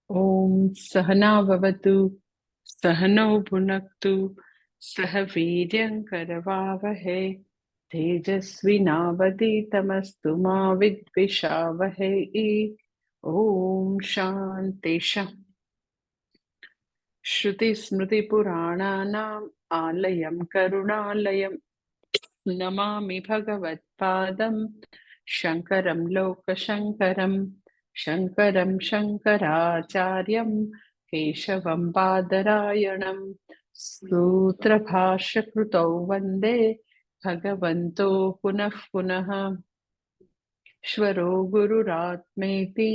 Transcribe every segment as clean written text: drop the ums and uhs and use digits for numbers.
ॐ सहना भवतु सहनौ भुनक्तु सह वीर्यं करवावहै तेजस्विनावधीतमस्तु मा विद्विषावहै। ॐ शान्ति श्रुतिस्मृतिपुराणानाम् आलयं करुणालयं नमामि भगवत्पादं शङ्करं लोकशङ्करं शङ्करं शङ्कराचार्यं केशवं बादरायणं सूत्रभाष्यकृतौ वन्दे भगवन्तो पुनः पुनः। ईश्वरो गुरुरात्मेति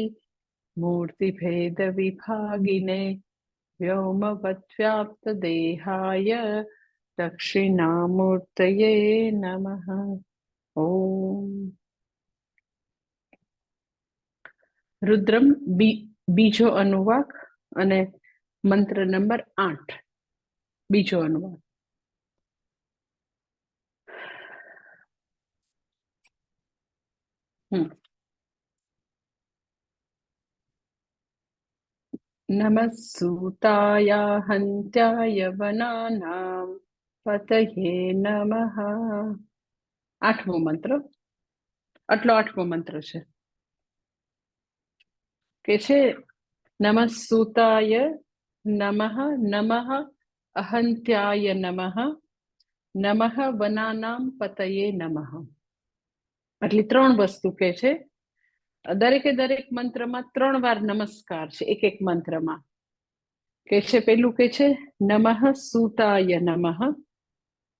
मूर्तिभेदविभागिने व्योमवद्व्याप्तदेहाय दक्षिणामूर्तये नमः। ओम रुद्रम बीजो अनुवाक અને મંત્ર નંબર 8 બીજો અનુવાક। नमः सूताय हन्त्याय वनानां पतये नमः। आठमो मंत्र આટલો આઠમો મંત્ર છે કે છે નમઃ સૂતાય નમઃ નમઃ અહંત્યાય નમઃ નમઃ વનાનામ પતયે નમઃ। આટલી ત્રણ વસ્તુ કે છે। દરેકે દરેક મંત્રમાં 3 વાર નમસ્કાર છે એક એક મંત્રમાં। કે છે પેલું કે છે નમઃ સૂતાય નમઃ,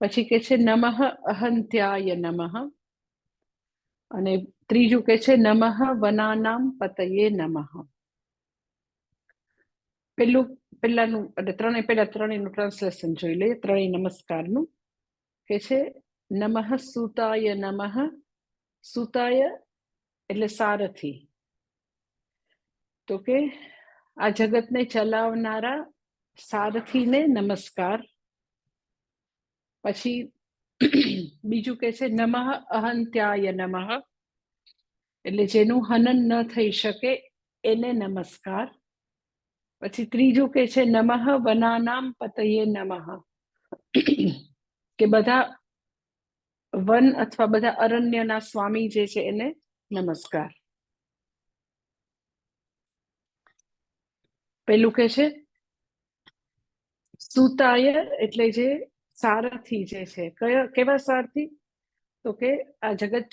પછી કે છે નમઃ અહંત્યાય નમઃ, અને ત્રીજું કે છે નમઃ વનાનામ પતયે નમઃ। પહેલાનું એટલે ત્રણેયનું ટ્રાન્સલેશન જોઈ લઈએ, ત્રણેય નમસ્કારનું। કે છે નમઃ સૂતાય નમઃ। સૂતાય એટલે સારથી, તો કે આ જગતને ચલાવનારા સારથીને નમસ્કાર। પછી બીજું કે છે નમઃ અહંત્યાય નમઃ, એટલે જેનું હનન ન થઈ શકે એને નમસ્કાર। પછી ત્રીજું કે છે નમઃ વનાનામ પતયે નમઃ, કે બધા વન અથવા બધા અરણ્યના સ્વામી જે છે એને નમસ્કાર। પેલું કે છે સૂતાય એટલે જે સારથી જે છે, કેવા સારથી, તો કે આ જગત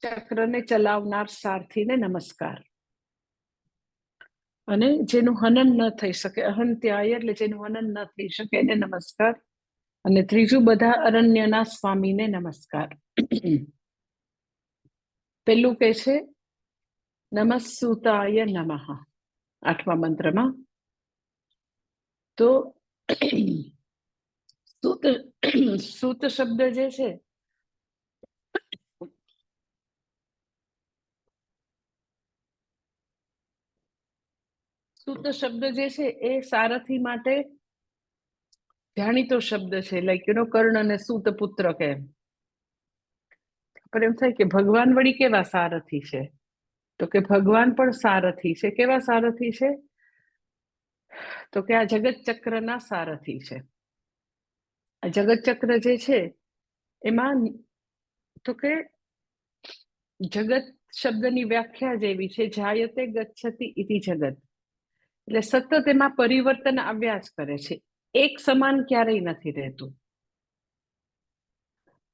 ચક્રને ચલાવનાર સારથીને નમસ્કાર। અને જેનું હનન ન થઈ શકે, અહંત્યાય એટલે જેનું હનન ન થઈ શકે એને નમસ્કાર। અને ત્રીજું બધા અરણ્યના સ્વામીને નમસ્કાર। પેલું કે છે નમઃ સૂતાય નમઃ આઠમા મંત્રમાં। તો સૂત શબ્દ જે છે સૂત શબ્દ જે છે એ સારથી માટે જાણીતો શબ્દ છે। લાઈક કર્ણ અને સૂત પુત્ર કે, પણ એમ થાય કે ભગવાન વળી કેવા સારથી છે, તો કે ભગવાન પણ સારથી છે। કેવા સારથી છે, તો કે આ જગત ચક્રના સારથી છે। આ જગત ચક્ર જે છે એમાં તો કે જગત શબ્દની વ્યાખ્યા જેવી છે, જાયતે ગચ્છતિ ઇતિ જગત, એટલે સતત એમાં પરિવર્તન આવ્યા જ કરે છે, એક સમાન ક્યારેય નથી રહેતું।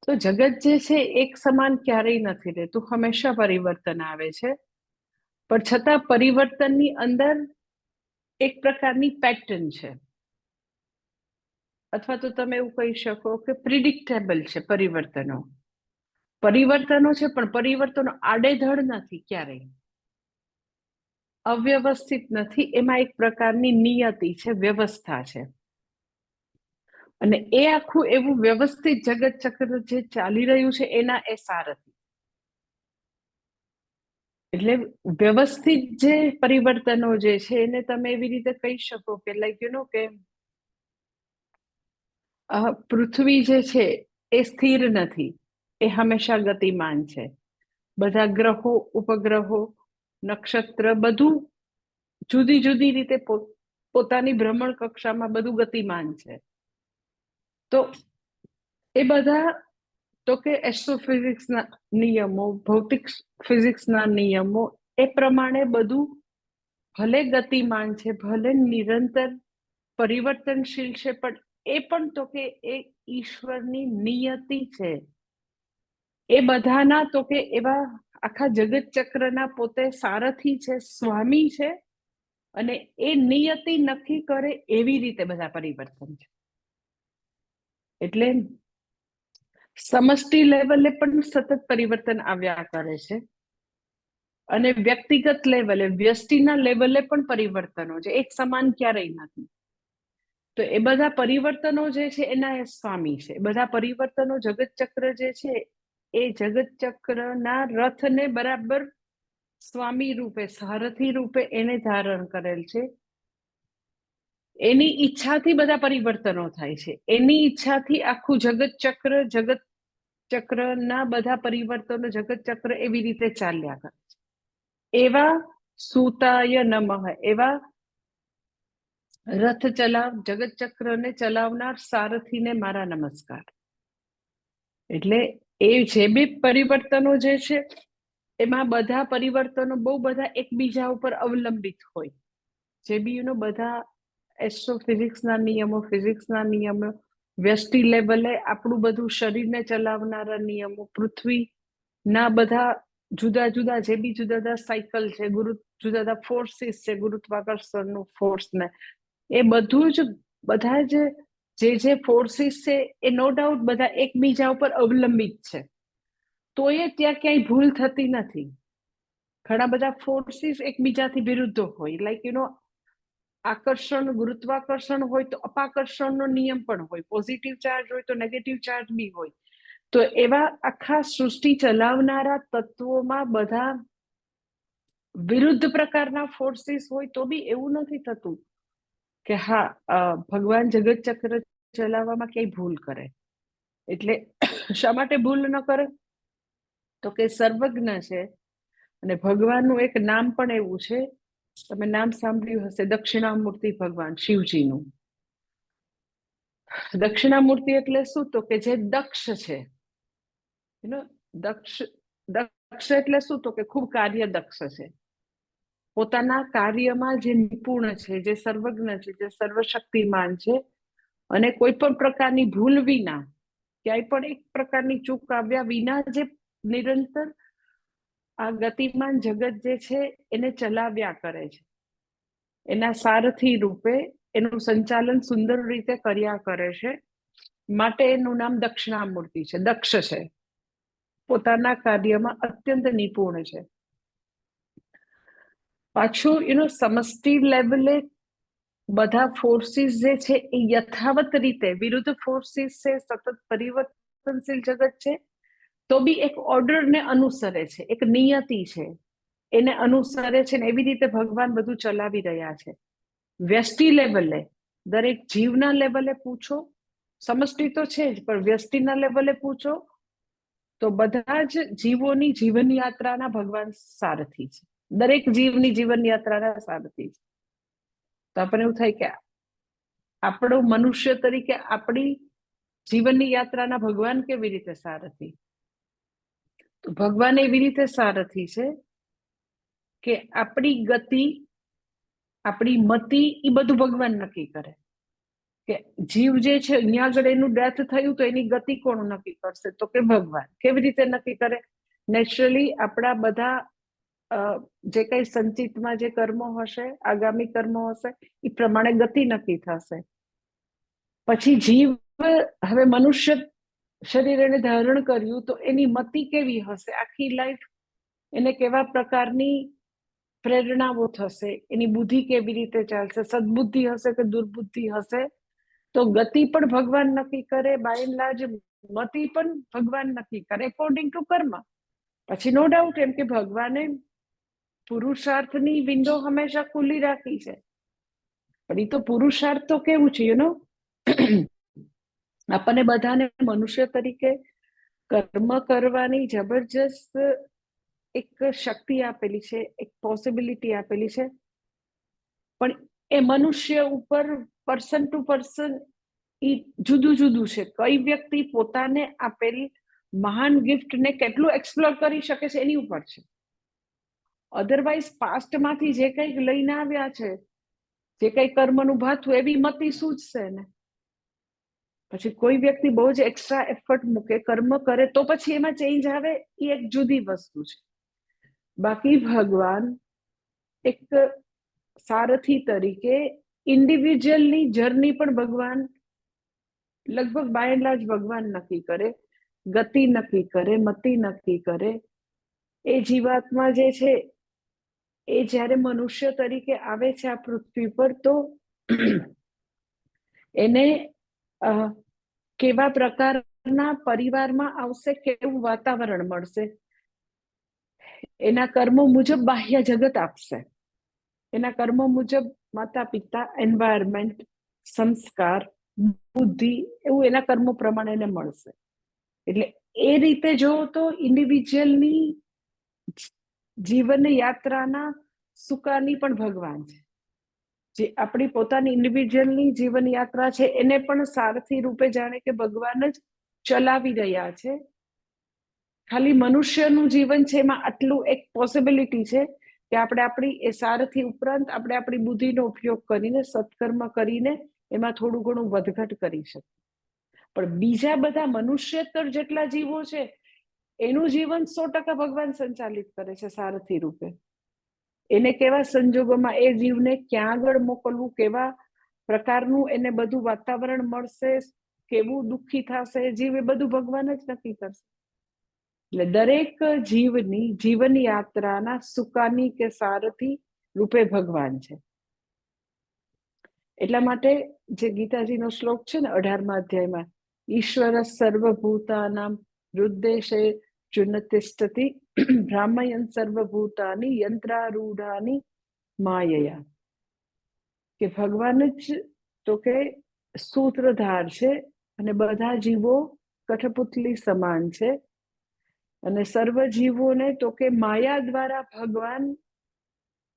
તો જગત જે છે એક સમાન ક્યારેય નથી રહેતું, હંમેશા પરિવર્તન આવે છે। પણ છતાં પરિવર્તનની અંદર એક પ્રકારની પેટર્ન છે, અથવા તો તમે એવું કહી શકો કે પ્રિડિક્ટેબલ છે પરિવર્તનો। પરિવર્તનો છે પણ પરિવર્તનો આડેધડ નથી, ક્યારેય અવ્યવસ્થિત નથી, એમાં એક પ્રકારની નિયતિ છે, વ્યવસ્થા છે। અને એ આખું એવું વ્યવસ્થિત જગત ચક્ર જે ચાલી રહ્યું છે એના એ સારથી, એટલે વ્યવસ્થિત જે પરિવર્તનો જે છે એને તમે એવી રીતે કહી શકો કે લાઈક કે પૃથ્વી જે છે એ સ્થિર નથી, એ હંમેશા ગતિમાન છે। બધા ગ્રહો, ઉપગ્રહો, નક્ષત્ર બધું જુદી જુદી રીતે પોતાની ભ્રમણ કક્ષામાં બધું ગતિમાન છે. તો એ બધા તો કે એસ્ટ્રોફિઝિક્સના નિયમો, ભૌતિક ફિઝિક્સના નિયમો એ પ્રમાણે બધું ભલે ગતિમાન છે, ભલે નિરંતર પરિવર્તનશીલ છે, પણ એ પણ તો કે એ ઈશ્વરની નિયતિ છે. એ બધાના તો કે એવા આખા જગત ચક્રના પોતે સારથી છે, સ્વામી છે, અને એ નિયતિ નક્કી કરે એવી રીતે બધા પરિવર્તન છે. એટલે સમષ્ટિ લેવલે પણ સતત પરિવર્તન આવ્યા કરે છે, અને વ્યક્તિગત લેવલે, વ્યષ્ટિના લેવલે પણ પરિવર્તનો છે, એક સમાન ક્યારેય નથી. તો એ બધા પરિવર્તનો જે છે એના એ સ્વામી છે. બધા પરિવર્તનો જગત ચક્ર જે છે એ જગત ચક્રના રથને બરાબર સ્વામી રૂપે, સારથી રૂપે એને ધારણ કરેલ છે. એની ઈચ્છાથી બધા પરિવર્તનો થાય છે. એની ઈચ્છાથી આખું જગત ચક્રના બધા પરિવર્તનો, જગત ચક્ર એવી રીતે ચાલ્યા કરે છે. એવા સૂતાય નમઃ, એવા રથ જગત ચક્રને ચલાવનાર સારથીને મારા નમસ્કાર. એટલે એ જે બી પરિવર્તનો જે છે એમાં બધા પરિવર્તનો બહુ બધા એકબીજા ઉપર અવલંબિત હોય. જે બી બધા એસ્ટ્રોફિઝિક્સના નિયમો, ફિઝિક્સના નિયમો, વ્યષ્ટિ લેવલે આપણું બધું શરીરને ચલાવનારા નિયમો, પૃથ્વીના બધા જુદા જુદા જે બી જુદા જુદા સાયકલ છે, જુદા જુદા ફોર્સિસ છે, ગુરુત્વાકર્ષણનું ફોર્સ ને એ બધું જ બધા જે ફોર્સિસ છે એ નો ડાઉટ બધા એકબીજા ઉપર અવલંબિત છે. તો એ ત્યાં ક્યાંય ભૂલ થતી નથી. ઘણા બધા ફોર્સિસ એકબીજાથી વિરુદ્ધ હોય, લાઈક આકર્ષણ, ગુરુત્વાકર્ષણ હોય તો અપાકર્ષણનો નિયમ પણ હોય, પોઝિટિવ ચાર્જ હોય તો નેગેટિવ ચાર્જ બી હોય. તો એવા આખા સૃષ્ટિ ચલાવનારા તત્વોમાં બધા વિરુદ્ધ પ્રકારના ફોર્સિસ હોય તો બી એવું નથી થતું કે હા ભગવાન જગત ચક્ર ચલાવવામાં ક્યાંય ભૂલ કરે. એટલે શા માટે ભૂલ ન કરે? તો કે સર્વજ્ઞ છે, અને ભગવાનનું એક નામ પણ એવું છે, તમે નામ સાંભળ્યું હશે, દક્ષિણામૂર્તિ ભગવાન શિવજીનું. દક્ષિણામૂર્તિ એટલે શું? તો કે જે દક્ષ છે. દક્ષ એટલે શું? તો કે ખૂબ કાર્યદક્ષ છે, પોતાના કાર્યમાં જે નિપુણ છે, જે સર્વજ્ઞ છે, જે સર્વશક્તિમાન છે, અને કોઈ પણ પ્રકારની ભૂલ વિના, ક્યાંય પણ એક પ્રકારની ચૂક આવ્યા વિના જે નિરંતર આ ગતિમાન જગત જે છે એને ચલાવ્યા કરે છે. એના સારથી રૂપે એનું સંચાલન સુંદર રીતે કર્યા કરે છે. માટે એનું નામ દક્ષિણામૂર્તિ છે, દક્ષ છે, પોતાના કાર્યમાં અત્યંત નિપુણ છે. પાછું સમષ્ટિ લેવલે બધા ફોર્સિસ જે છે એ યથાવત રીતે, વિરુદ્ધ ફોર્સિસ છે, સતત પરિવર્તનશીલ જગત છે, તો બી એક ઓર્ડરને અનુસરે છે, એક નિયતિ છે, એને અનુસરે છે, ને એવી રીતે ભગવાન બધું ચલાવી રહ્યા છે. વ્યષ્ટિ લેવલે, દરેક જીવના લેવલે પૂછો, સમષ્ટિ તો છે જ, પણ વ્યષ્ટિના લેવલે પૂછો તો બધા જ જીવોની જીવન યાત્રાના ભગવાન સારથી છે. દરેક જીવની જીવન યાત્રાના સારથી છે. તો આપણને એવું થાય કે આપણો મનુષ્ય તરીકે આપણી જીવનની યાત્રાના ભગવાન કેવી રીતે સારથી? તો ભગવાન એવી રીતે સારથી છે કે આપણી ગતિ, આપણી મતિ, એ બધું ભગવાન નક્કી કરે. કે જીવ જે છે અહીંયા આગળ એનું ડેથ થયું તો એની ગતિ કોણ નક્કી કરશે? તો કે ભગવાન. કેવી રીતે નક્કી કરે? નેચરલી આપણા બધા જે કઈ સંચિતમાં જે કર્મો હશે, આગામી કર્મો હશે, એ પ્રમાણે ગતિ નક્કી થશે. પછી જીવ હવે મનુષ્ય શરીર એને ધારણ કર્યું તો એની મતિ કેવી હશે? આખી લાઈફ એને કેવા પ્રકારની પ્રેરણાઓ થશે? એની બુદ્ધિ કેવી રીતે ચાલશે? સદબુદ્ધિ હશે કે દુર્બુદ્ધિ હશે? તો ગતિ પણ ભગવાન નક્કી કરે, બાય એન્ડ લાર્જ મતિ પણ ભગવાન નક્કી કરે એકોર્ડિંગ ટુ કર્મ. પછી નો ડાઉટ એમ કે ભગવાને પુરુષાર્થની વિન્ડો હંમેશા ખુલ્લી રાખી છે, પણ એ તો પુરુષાર્થ તો કેવું છે, આપણને બધાને મનુષ્ય તરીકે કર્મ કરવાની જબરજસ્ત એક શક્તિ આપેલી છે, એક પોસિબિલિટી આપેલી છે, પણ એ મનુષ્ય ઉપર પર્સન ટુ પર્સન એ જુદું જુદું છે. કઈ વ્યક્તિ પોતાને આપેલી મહાન ગિફ્ટને કેટલું એક્સપ્લોર કરી શકે છે એની ઉપર છે. અધરવાઇઝ પાસ્ટમાંથી જે કંઈક લઈને આવ્યા છે, જે કંઈ કર્મનું ભાથું, એવી મતી સૂઝશે ને. પછી કોઈ વ્યક્તિ બહુ જ એક્સ્ટ્રા એફર્ટ મૂકે, કર્મ કરે, તો પછી એમાં ચેન્જ આવે, એ એક જુદી વસ્તુ છે. બાકી ભગવાન એક સારથી તરીકે ઇન્ડિવિજ્યુઅલની જર્ની પણ ભગવાન લગભગ બાય એન્ડ લાર્જ ભગવાન નક્કી કરે, ગતિ નક્કી કરે, મતિ નક્કી કરે. એ જીવાત્મા જે છે એ જ્યારે મનુષ્ય તરીકે આવે છે આ પૃથ્વી પર, તો એને કેવા પ્રકારના પરિવારમાં આવશે, કેવું વાતાવરણ મળશે, એના કર્મો મુજબ બાહ્ય જગત આપશે. એના કર્મો મુજબ માતા પિતા, એન્વાયરમેન્ટ, સંસ્કાર, બુદ્ધિ, એવું એના કર્મો પ્રમાણે એને મળશે. એટલે એ રીતે જો તો ઇન્ડિવિજ્યુઅલની જીવન યાત્રાના સુકાની પણ ભગવાન છે. જે આપણી પોતાની ઇન્ડિવિજ્યુઅલની જીવન યાત્રા છે એને પણ સારથી રૂપે જાણે કે ભગવાન જ ચલાવી રહ્યા છે. ખાલી મનુષ્યનું જીવન છે એમાં આટલું એક પોસિબિલિટી છે કે આપણે આપણી એ સારથી ઉપરાંત આપણે આપણી બુદ્ધિનો ઉપયોગ કરીને, સત્કર્મ કરીને એમાં થોડું ઘણું વધઘટ કરી શકીએ. પણ બીજા બધા મનુષ્યતર જેટલા જીવો છે એનું જીવન 100% ભગવાન સંચાલિત કરે છે સારથી રૂપે. એને કેવા સંજોગોમાં એ જીવને ક્યાં આગળ મોકલવું, કેવા પ્રકારનું એને બધું વાતાવરણ મળશે, કેવું દુઃખી થશે જીવ, એ બધું ભગવાન જ નક્કી કરશે. એટલે દરેક જીવની જીવન યાત્રાના સુકાની કે સારથી રૂપે ભગવાન છે. એટલા માટે જે ગીતાજીનો શ્લોક છે ને 18મા અધ્યાયમાં, ઈશ્વર સર્વભૂતાનામ હૃદ્દેશે ચુનતિષ્ઠતિ ભ્રામયન સર્વભૂતાની યંત્રારૂઢાની માયયા, કે ભગવાન જ તો કે સૂત્રધાર છે અને બધા જીવો કઠપુતલી સમાન છે. અને સર્વ જીવોને તો કે માયા દ્વારા ભગવાન,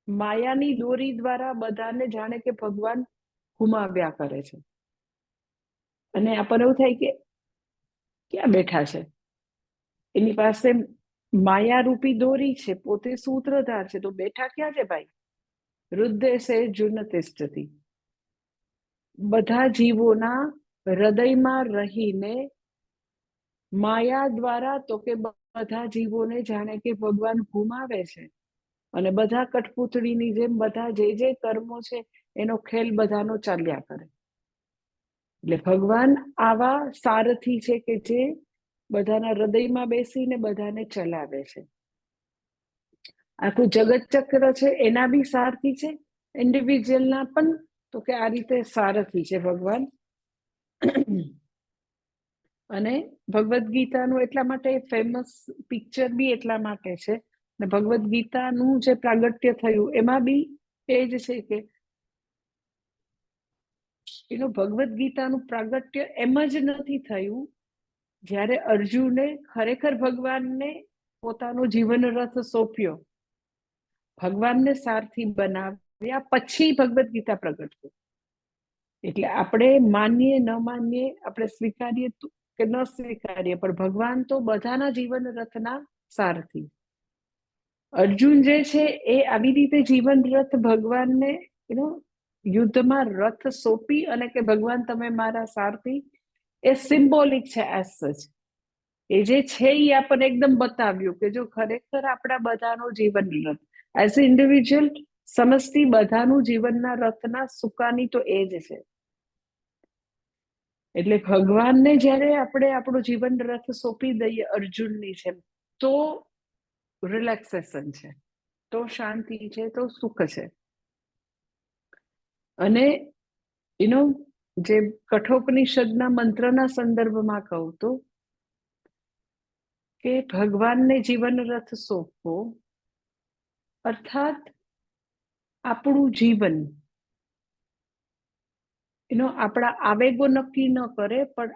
માયાની દોરી દ્વારા બધાને જાણે કે ભગવાન ઘુમાવ્યા કરે છે. અને આપણને એવું થાય કે ક્યાં બેઠા છે, એની પાસે માયારૂપી દોરી છે, પોતે સૂત્રધાર છે, તો બેઠા ક્યાં છે ભાઈ? હૃદય જુનતિષ્ઠતિ, બધા જીવોના હૃદયમાં રહીને માયા દ્વારા તો કે બધા જીવોને જાણે કે ભગવાન ઘુમાવે છે. અને બધા કઠપૂતળીની જેમ બધા જે કર્મો છે એનો ખેલ બધાનો ચાલ્યા કરે. એટલે ભગવાન આવા સારથી છે કે જે બધાના હૃદયમાં બેસીને બધાને ચલાવે છે. આખું જગત ચક્ર છે એના બી સારથી છે, ઇન્ડિવિજ્યુઅલના પણ તો કે આ રીતે સારથી છે ભગવાન. અને ભગવદ્ ગીતાનું એટલા માટે ફેમસ પિક્ચર બી એટલા માટે છે, ને ભગવદ્ ગીતાનું જે પ્રાગટ્ય થયું એમાં બી એ જ છે કે એનું ભગવદ્ ગીતાનું પ્રાગટ્ય એમ જ નથી થયું જ્યારે અર્જુને ખરેખર ભગવાનને પોતાનો જીવન રથ સોંપ્યો, ભગવાનને સારથી બનાવ્યા પછી ભગવદ્ ગીતા પ્રગટ થઈ. એટલે આપણે માનીએ ન માનીએ, આપણે સ્વીકારીએ કે ન સ્વીકારીએ, પણ ભગવાન તો બધાના જીવન રથના સારથી. અર્જુન જે છે એ આવી રીતે જીવન રથ ભગવાનને યુદ્ધમાં રથ સોંપી અને કે ભગવાન તમે મારા સારથી, એ સિમ્બોલિક છે. એઝ સચ એ જે છે એ આપણને એકદમ બતાવ્યું કે જો ખરેખર આપણા બધાનો જીવન રથ એઝ ઇન્ડિવિજ્યુઅલ સમજતી બધાનું જીવનના રથના સુકાની તો એ જ છે. એટલે ભગવાનને જ્યારે આપણે આપણું જીવન રથ સોંપી દઈએ અર્જુનની જેમ, તો રિલેક્સેશન છે, તો શાંતિ છે, તો સુખ છે. અને જે કઠોપનિષદના મંત્રના સંદર્ભમાં કહું તો કે ભગવાનને જીવન રથ સોંપવો અર્થાત આપણું જીવન આપણા આવેગો નક્કી ન કરે, પણ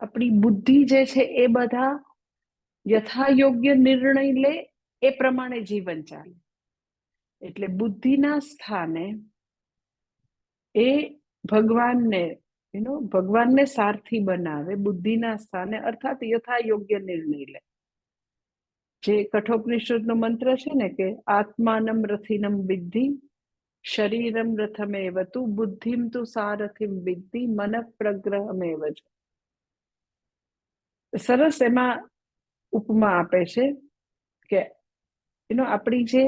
આપણી બુદ્ધિ જે છે એ બધા યથાયોગ્ય નિર્ણય લે, એ પ્રમાણે જીવન ચાલે. એટલે બુદ્ધિના સ્થાને એ ભગવાનને ભગવાનને સારથી બનાવે, બુદ્ધિના સ્થાને, અર્થાત યથા યોગ્ય નિર્ણય લે. જે કઠોપનિષદનો મંત્ર છે ને કે આત્માનમ રથિનમ વિદ્ધિ શરીરમ રથમેવ તુ બુદ્ધિમ તુ સારથિમ વિદ્ધિ મન પ્રગ્રહમેવ જ. સરસ એમાં ઉપમા આપે છે કે આપણી જે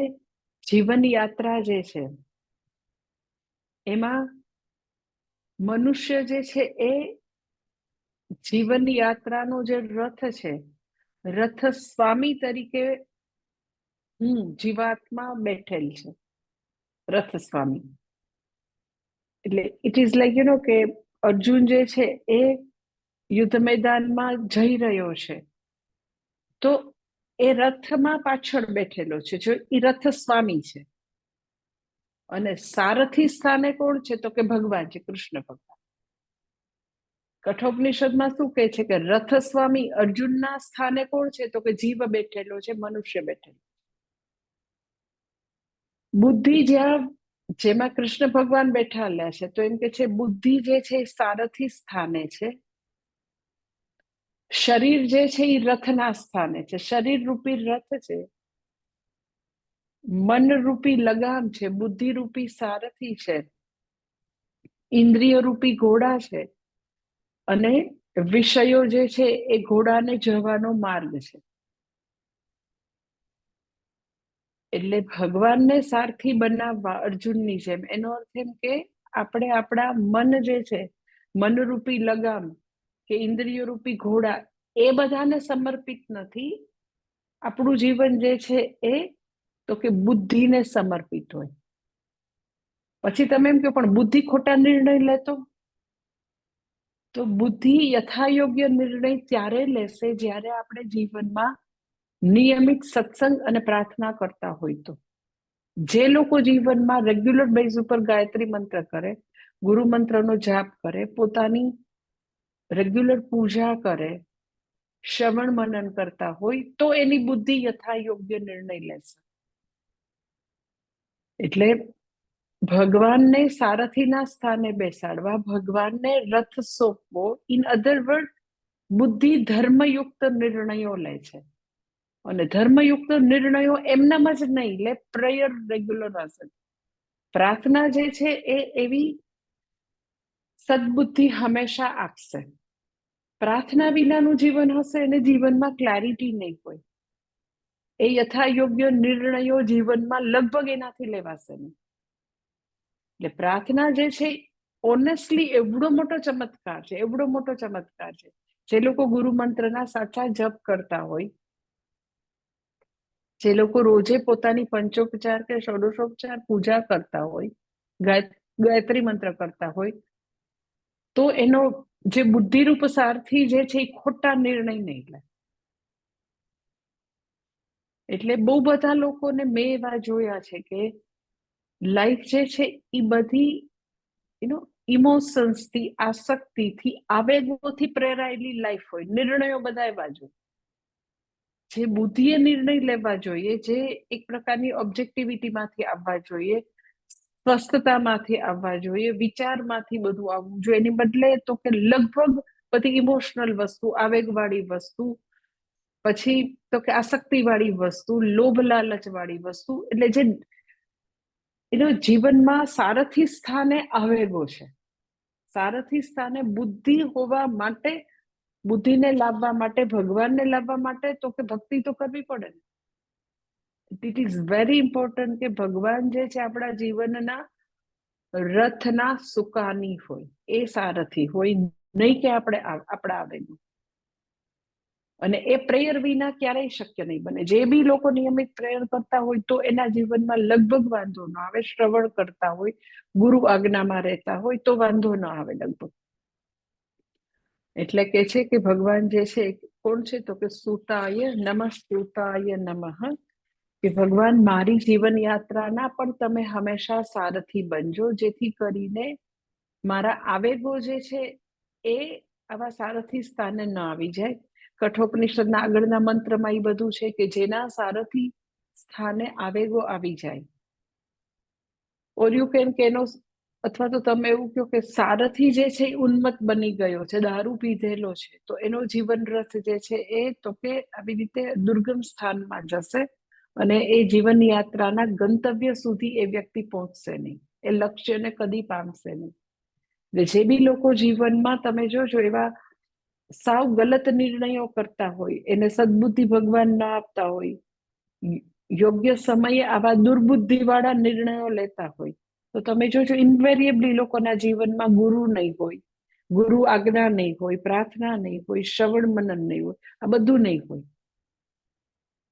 જીવન યાત્રા જે છે એમાં મનુષ્ય જે છે એ જીવન યાત્રાનો જે રથ છે, રથ સ્વામી તરીકે જીવાત્મા બેઠેલ છે, રથ સ્વામી. એટલે ઇટ ઇઝ લાઈક કે અર્જુન જે છે એ યુદ્ધ મેદાનમાં જઈ રહ્યો છે, તો એ રથમાં પાછળ બેઠેલો છે, જો એ રથ સ્વામી છે. અને સારથી સ્થાને કોણ છે? તો કે ભગવાન છે, કૃષ્ણ ભગવાન. કઠોપનિષદમાં શું કહે છે કે રથ સ્વામી અર્જુનના સ્થાને કોણ છે? તો કે જીવ બેઠેલો છે, મનુષ્ય બેઠેલો. બુદ્ધિ જેમાં કૃષ્ણ ભગવાન બેઠાલ્યા છે, તો એમ કે છે બુદ્ધિ જે છે એ સારથી સ્થાને છે, શરીર જે છે એ રથના સ્થાને છે. શરીર રૂપી રથ છે, મન રૂપી લગામ છે, બુદ્ધિ રૂપી સારથી છે, ઇન્દ્રિય રૂપી ઘોડા છે, અને વિષયો જે છે એ ઘોડાને જવાનો માર્ગ છે. એટલે ભગવાનને સારથી બનાવવા અર્જુનની જેમ, એનો અર્થ એમ કે આપણે આપણા મન જે છે, મનરૂપી લગામ કે ઇન્દ્રિય રૂપી ઘોડા, એ બધાને સમર્પિત નથી. આપણું જીવન જે છે એ તો કે બુદ્ધિને સમર્પિત હોય. પછી તમે એમ કહો પણ બુદ્ધિ ખોટા નિર્ણય લેતો, તો બુદ્ધિ યથાયોગ્ય નિર્ણય ત્યારે લેશે જ્યારે આપણે જીવનમાં નિયમિત સત્સંગ અને પ્રાર્થના કરતા હોય. તો જે લોકો જીવનમાં રેગ્યુલર બેઝ ઉપર ગાયત્રી મંત્ર કરે, ગુરુ મંત્રનો જાપ કરે, પોતાની રેગ્યુલર પૂજા કરે, શ્રવણ મનન કરતા હોય, તો એની બુદ્ધિ યથાયોગ્ય નિર્ણય લેશે. એટલે ભગવાનને સારથીના સ્થાને બેસાડવા, ભગવાનને રથ સોંપવો, ઇન અધર વર્ડ બુદ્ધિ ધર્મયુક્ત નિર્ણયો લે છે. અને ધર્મયુક્ત નિર્ણયો એમનામ જ નહીં લે, પ્રેયર રેગ્યુલર હશે. પ્રાર્થના જે છે એ એવી સદબુદ્ધિ હંમેશા આપશે. પ્રાર્થના વિનાનું જીવન હશે અને જીવનમાં ક્લેરિટી નહીં હોય. એ યથાયોગ્ય નિર્ણયો જીવનમાં લગભગ એનાથી લેવાશે નહીં. એટલે પ્રાર્થના જે છે ઓનેસ્ટલી એવડો મોટો ચમત્કાર છે, એવડો મોટો ચમત્કાર છે. જે લોકો ગુરુ મંત્રના સાચા જપ કરતા હોય, જે લોકો રોજે પોતાની પંચોપચાર કે ષોડશોપચાર પૂજા કરતા હોય, ગાયત્રી મંત્ર કરતા હોય, તો એનો જે બુદ્ધિરૂપ સારથી જે છે એ ખોટા નિર્ણય નહીં લે. એટલે બહુ બધા લોકોને મેં એવા જોયા છે કે લાઈફ જે છે એ બધી ઇમોશન્સથી, આસક્તિથી, આવેગોથી પ્રેરાયેલી લાઈફ હોય. નિર્ણયો બધા એવા જ હોય. જે બુદ્ધિએ નિર્ણય લેવા જોઈએ, જે એક પ્રકારની ઓબ્જેક્ટિવિટીમાંથી આવવા જોઈએ, સ્વસ્થતામાંથી આવવા જોઈએ, વિચારમાંથી બધું આવવું જોઈએ, એની બદલે તો કે લગભગ બધી ઇમોશનલ વસ્તુ, આવેગવાળી વસ્તુ, પછી તો કે આસક્તિવાળી વસ્તુ, લોભ લાલચવાળી વસ્તુ. એટલે જે જીવનમાં સારથી સ્થાને આવેગો છે, સારથી સ્થાને બુદ્ધિ હોવા માટે, બુદ્ધિને લાવવા માટે, ભગવાનને લાવવા માટે તો કે ભક્તિ તો કરવી પડે. ઇટ ઇઝ વેરી ઇમ્પોર્ટન્ટ કે ભગવાન જે છે આપણા જીવનના રથના સુકાની હોય, એ સારથી હોય, નહીં કે આપણે આપણા આવેગો. અને એ પ્રેયર વિના ક્યારેય શક્ય નહીં બને. જે બી લોકો નિયમિત પ્રેયર કરતા હોય તો એના જીવનમાં લગભગ વાંધો ન આવે. શ્રવણ કરતા હોય, ગુરુ આજ્ઞામાં રહેતા હોય તો વાંધો ન આવે લગભગ. એટલે કે છે કે ભગવાન જે છે કોણ છે? તો કે સુતાય નમઃ, સુતાય નમઃ. કે ભગવાન મારી જીવન યાત્રાના પણ તમે હંમેશા સારથી બનજો, જેથી કરીને મારા આવેગો જે છે એ આવા સારથી સ્થાને ન આવી જાય. કઠોપનિષદના આગળના મંત્રમાં એ બધું છે કે જેના સારથી સ્થાને આવેગો આવી જાય, ઓર યુ કેન કે એનો, અથવા તો તમે એવું કહો કે સારથી જે છે એ ઉન્મત્ત બની ગયો છે, દારૂ પીધેલો છે, તો એનો જીવન રથ જે છે એ તો કે આવી રીતે દુર્ગમ સ્થાનમાં જશે અને એ જીવન યાત્રાના ગંતવ્ય સુધી એ વ્યક્તિ પહોંચશે નહીં, એ લક્ષ્યને કદી પામશે નહીં. જે બી લોકો જીવનમાં તમે જોજો એવા સાવ ગલત નિર્ણયો કરતા હોય, એને સદબુદ્ધિ ભગવાન ના આપતા હોય, યોગ્ય સમયે આવા દુર્બુદ્ધિ વાળા નિર્ણયો લેતા હોય, તો તમે જોજો ઇન્વેરિયેબલી લોકોના જીવનમાં ગુરુ નહીં હોય, ગુરુ આજ્ઞા નહીં હોય, પ્રાર્થના નહીં હોય, શ્રવણ મનન નહીં હોય, આ બધું નહીં હોય.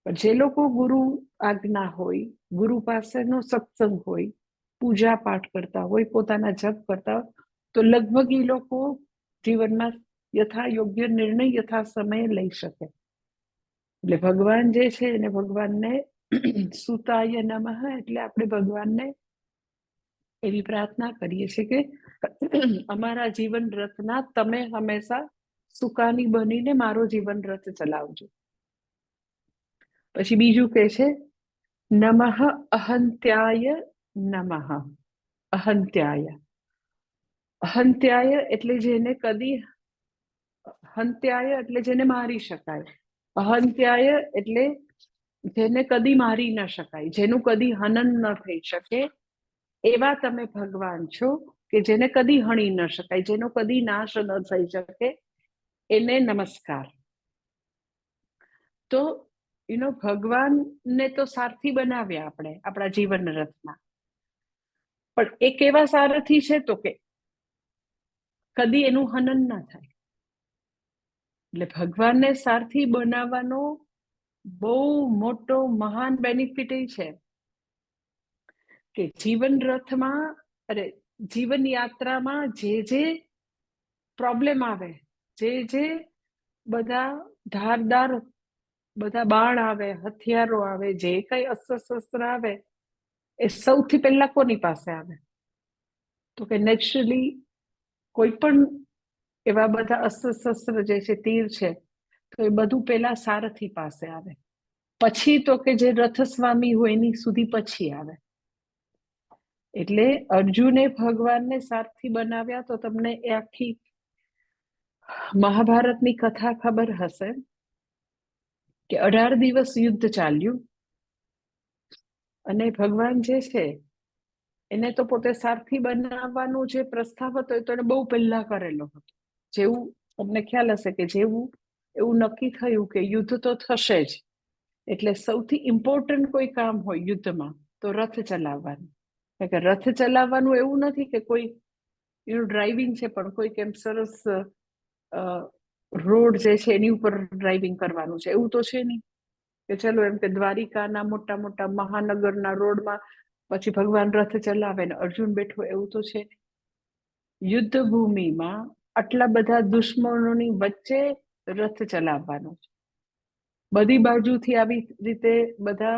પણ જે લોકો ગુરુ આજ્ઞા હોય, ગુરુ પાસેનો સત્સંગ હોય, પૂજા પાઠ કરતા હોય, પોતાના જપ કરતા હોય, તો લગભગ એ લોકો જીવનમાં યથા યોગ્ય નિર્ણય યથા સમયે લઈ શકે. એટલે ભગવાન જે છે એને ભગવાનને સુતાય નમઃ, એટલે આપણે ભગવાનને એવી પ્રાર્થના કરીએ છીએ કે અમારા જીવન રથના તમે હંમેશા સુકાની બનીને મારો જીવન રથ ચલાવજો. પછી બીજું કે છે નમઃ અહંત્યાય નમઃ. અહંત્યાય, અહંત્યાય એટલે જેને કદી, હંત્યાય એટલે જેને મારી શકાય, અહંત્યાય એટલે જેને કદી મારી ન શકાય, જેનું કદી હનન ન થઈ શકે, એવા તમે ભગવાન છો કે જેને કદી હણી ન શકાય, જેનો કદી નાશ ન થઈ શકે, એને નમસ્કાર. તો ભગવાનને તો સારથી બનાવ્યા આપણે આપણા જીવન રથમાં, પણ એ કેવા સારથી છે તો કે કદી એનું હનન ના થાય. એટલે ભગવાનને સારથી બનાવવાનો બહુ મોટો મહાન બેનિફિટ એ છે કે જીવન રથમાં, અરે જીવન યાત્રામાં જે પ્રોબ્લેમ આવે, જે બધા ધારદાર બધા બાણ આવે, હથિયારો આવે, જે કઈ અસ્ત્ર શસ્ત્ર આવે, એ સૌથી પહેલા કોની પાસે આવે તો કે નેચરલી કોઈ પણ એવા બધા અસ્ત્ર શસ્ત્ર જે છે, તીર છે, તો એ બધું પેલા સારથી પાસે આવે, પછી તો કે જે રથસ્વામી હોય એની સુધી પછી આવે. એટલે અર્જુને ભગવાનને સારથી બનાવ્યા. તો તમને એ આખી મહાભારતની કથા ખબર હશે કે 18 દિવસ યુદ્ધ ચાલ્યું અને ભગવાન જે છે એને તો પોતે સારથી બનાવવાનો જે પ્રસ્તાવ હતો એ તો એને બહુ પહેલા કરેલો હતો. જેવું તમને ખ્યાલ હશે કે જેવું એવું નક્કી થયું કે યુદ્ધ તો થશે જ, એટલે સૌથી ઇમ્પોર્ટન્ટ કોઈ કામ હોય યુદ્ધમાં તો રથ ચલાવવાનું. કે રથ ચલાવવાનું એવું નથી કે કોઈ ડ્રાઇવિંગ છે પણ કોઈ કેમ સરસ રોડ જે છે એની ઉપર ડ્રાઇવિંગ કરવાનું છે એવું તો છે નહીં કે ચલો એમ કે દ્વારિકાના મોટા મોટા મહાનગરના રોડમાં પછી ભગવાન રથ ચલાવે ને અર્જુન બેઠો, એવું તો છે નહીં. યુદ્ધ ભૂમિમાં આટલા બધા દુશ્મનોની વચ્ચે રથ ચલાવવાનો છે, બધી બાજુથી આવી રીતે બધા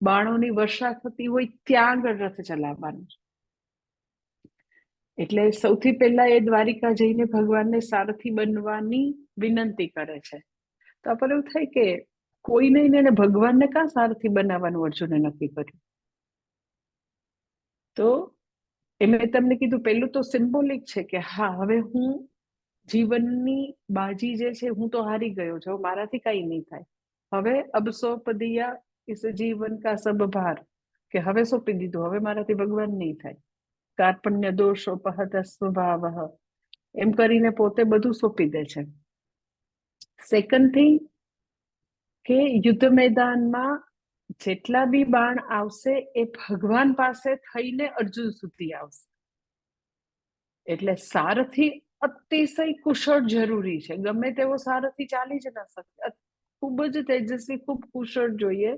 બાણોની વર્ષા થતી હોય ત્યાં આગળ રથ ચલાવવાનું છે. એટલે સૌથી પહેલા એ દ્વારિકા જઈને ભગવાનને સારથી બનવાની વિનંતી કરે છે. તો આપણને એવું થાય કે કોઈ નહીં ને ભગવાનને કાં સારથી બનાવવાનું અર્જુને નક્કી કર્યું. તો મેં તમને કીધું પેલું તો સિમ્બોલિક છે કે હા, હવે હું જીવનની બાજી જે છે હું તો હારી ગયો છું, મારાથી કઈ નહીં થાય, હવે અબ સોંપ દિયા ઇસ જીવન કા સબ ભાર, કે હવે સોંપી દીધું, હવે મારાથી ભગવાન નહીં થાય. કાર્પણ્ય દોષોપહત સ્વભાવ, એમ કરીને પોતે બધું સોંપી દે છે. સેકન્ડ થિંગ કે યુદ્ધ મેદાનમાં જેટલા બી બાણ આવશે એ ભગવાન પાસે થઈને અર્જુન સુધી આવશે. એટલે સારથી અતિશય કુશળ જરૂરી છે. ગમે તેવો સારથી ચાલી જ ના શકે, ખૂબ જ તેજસ્વી, ખૂબ કુશળ જોઈએ.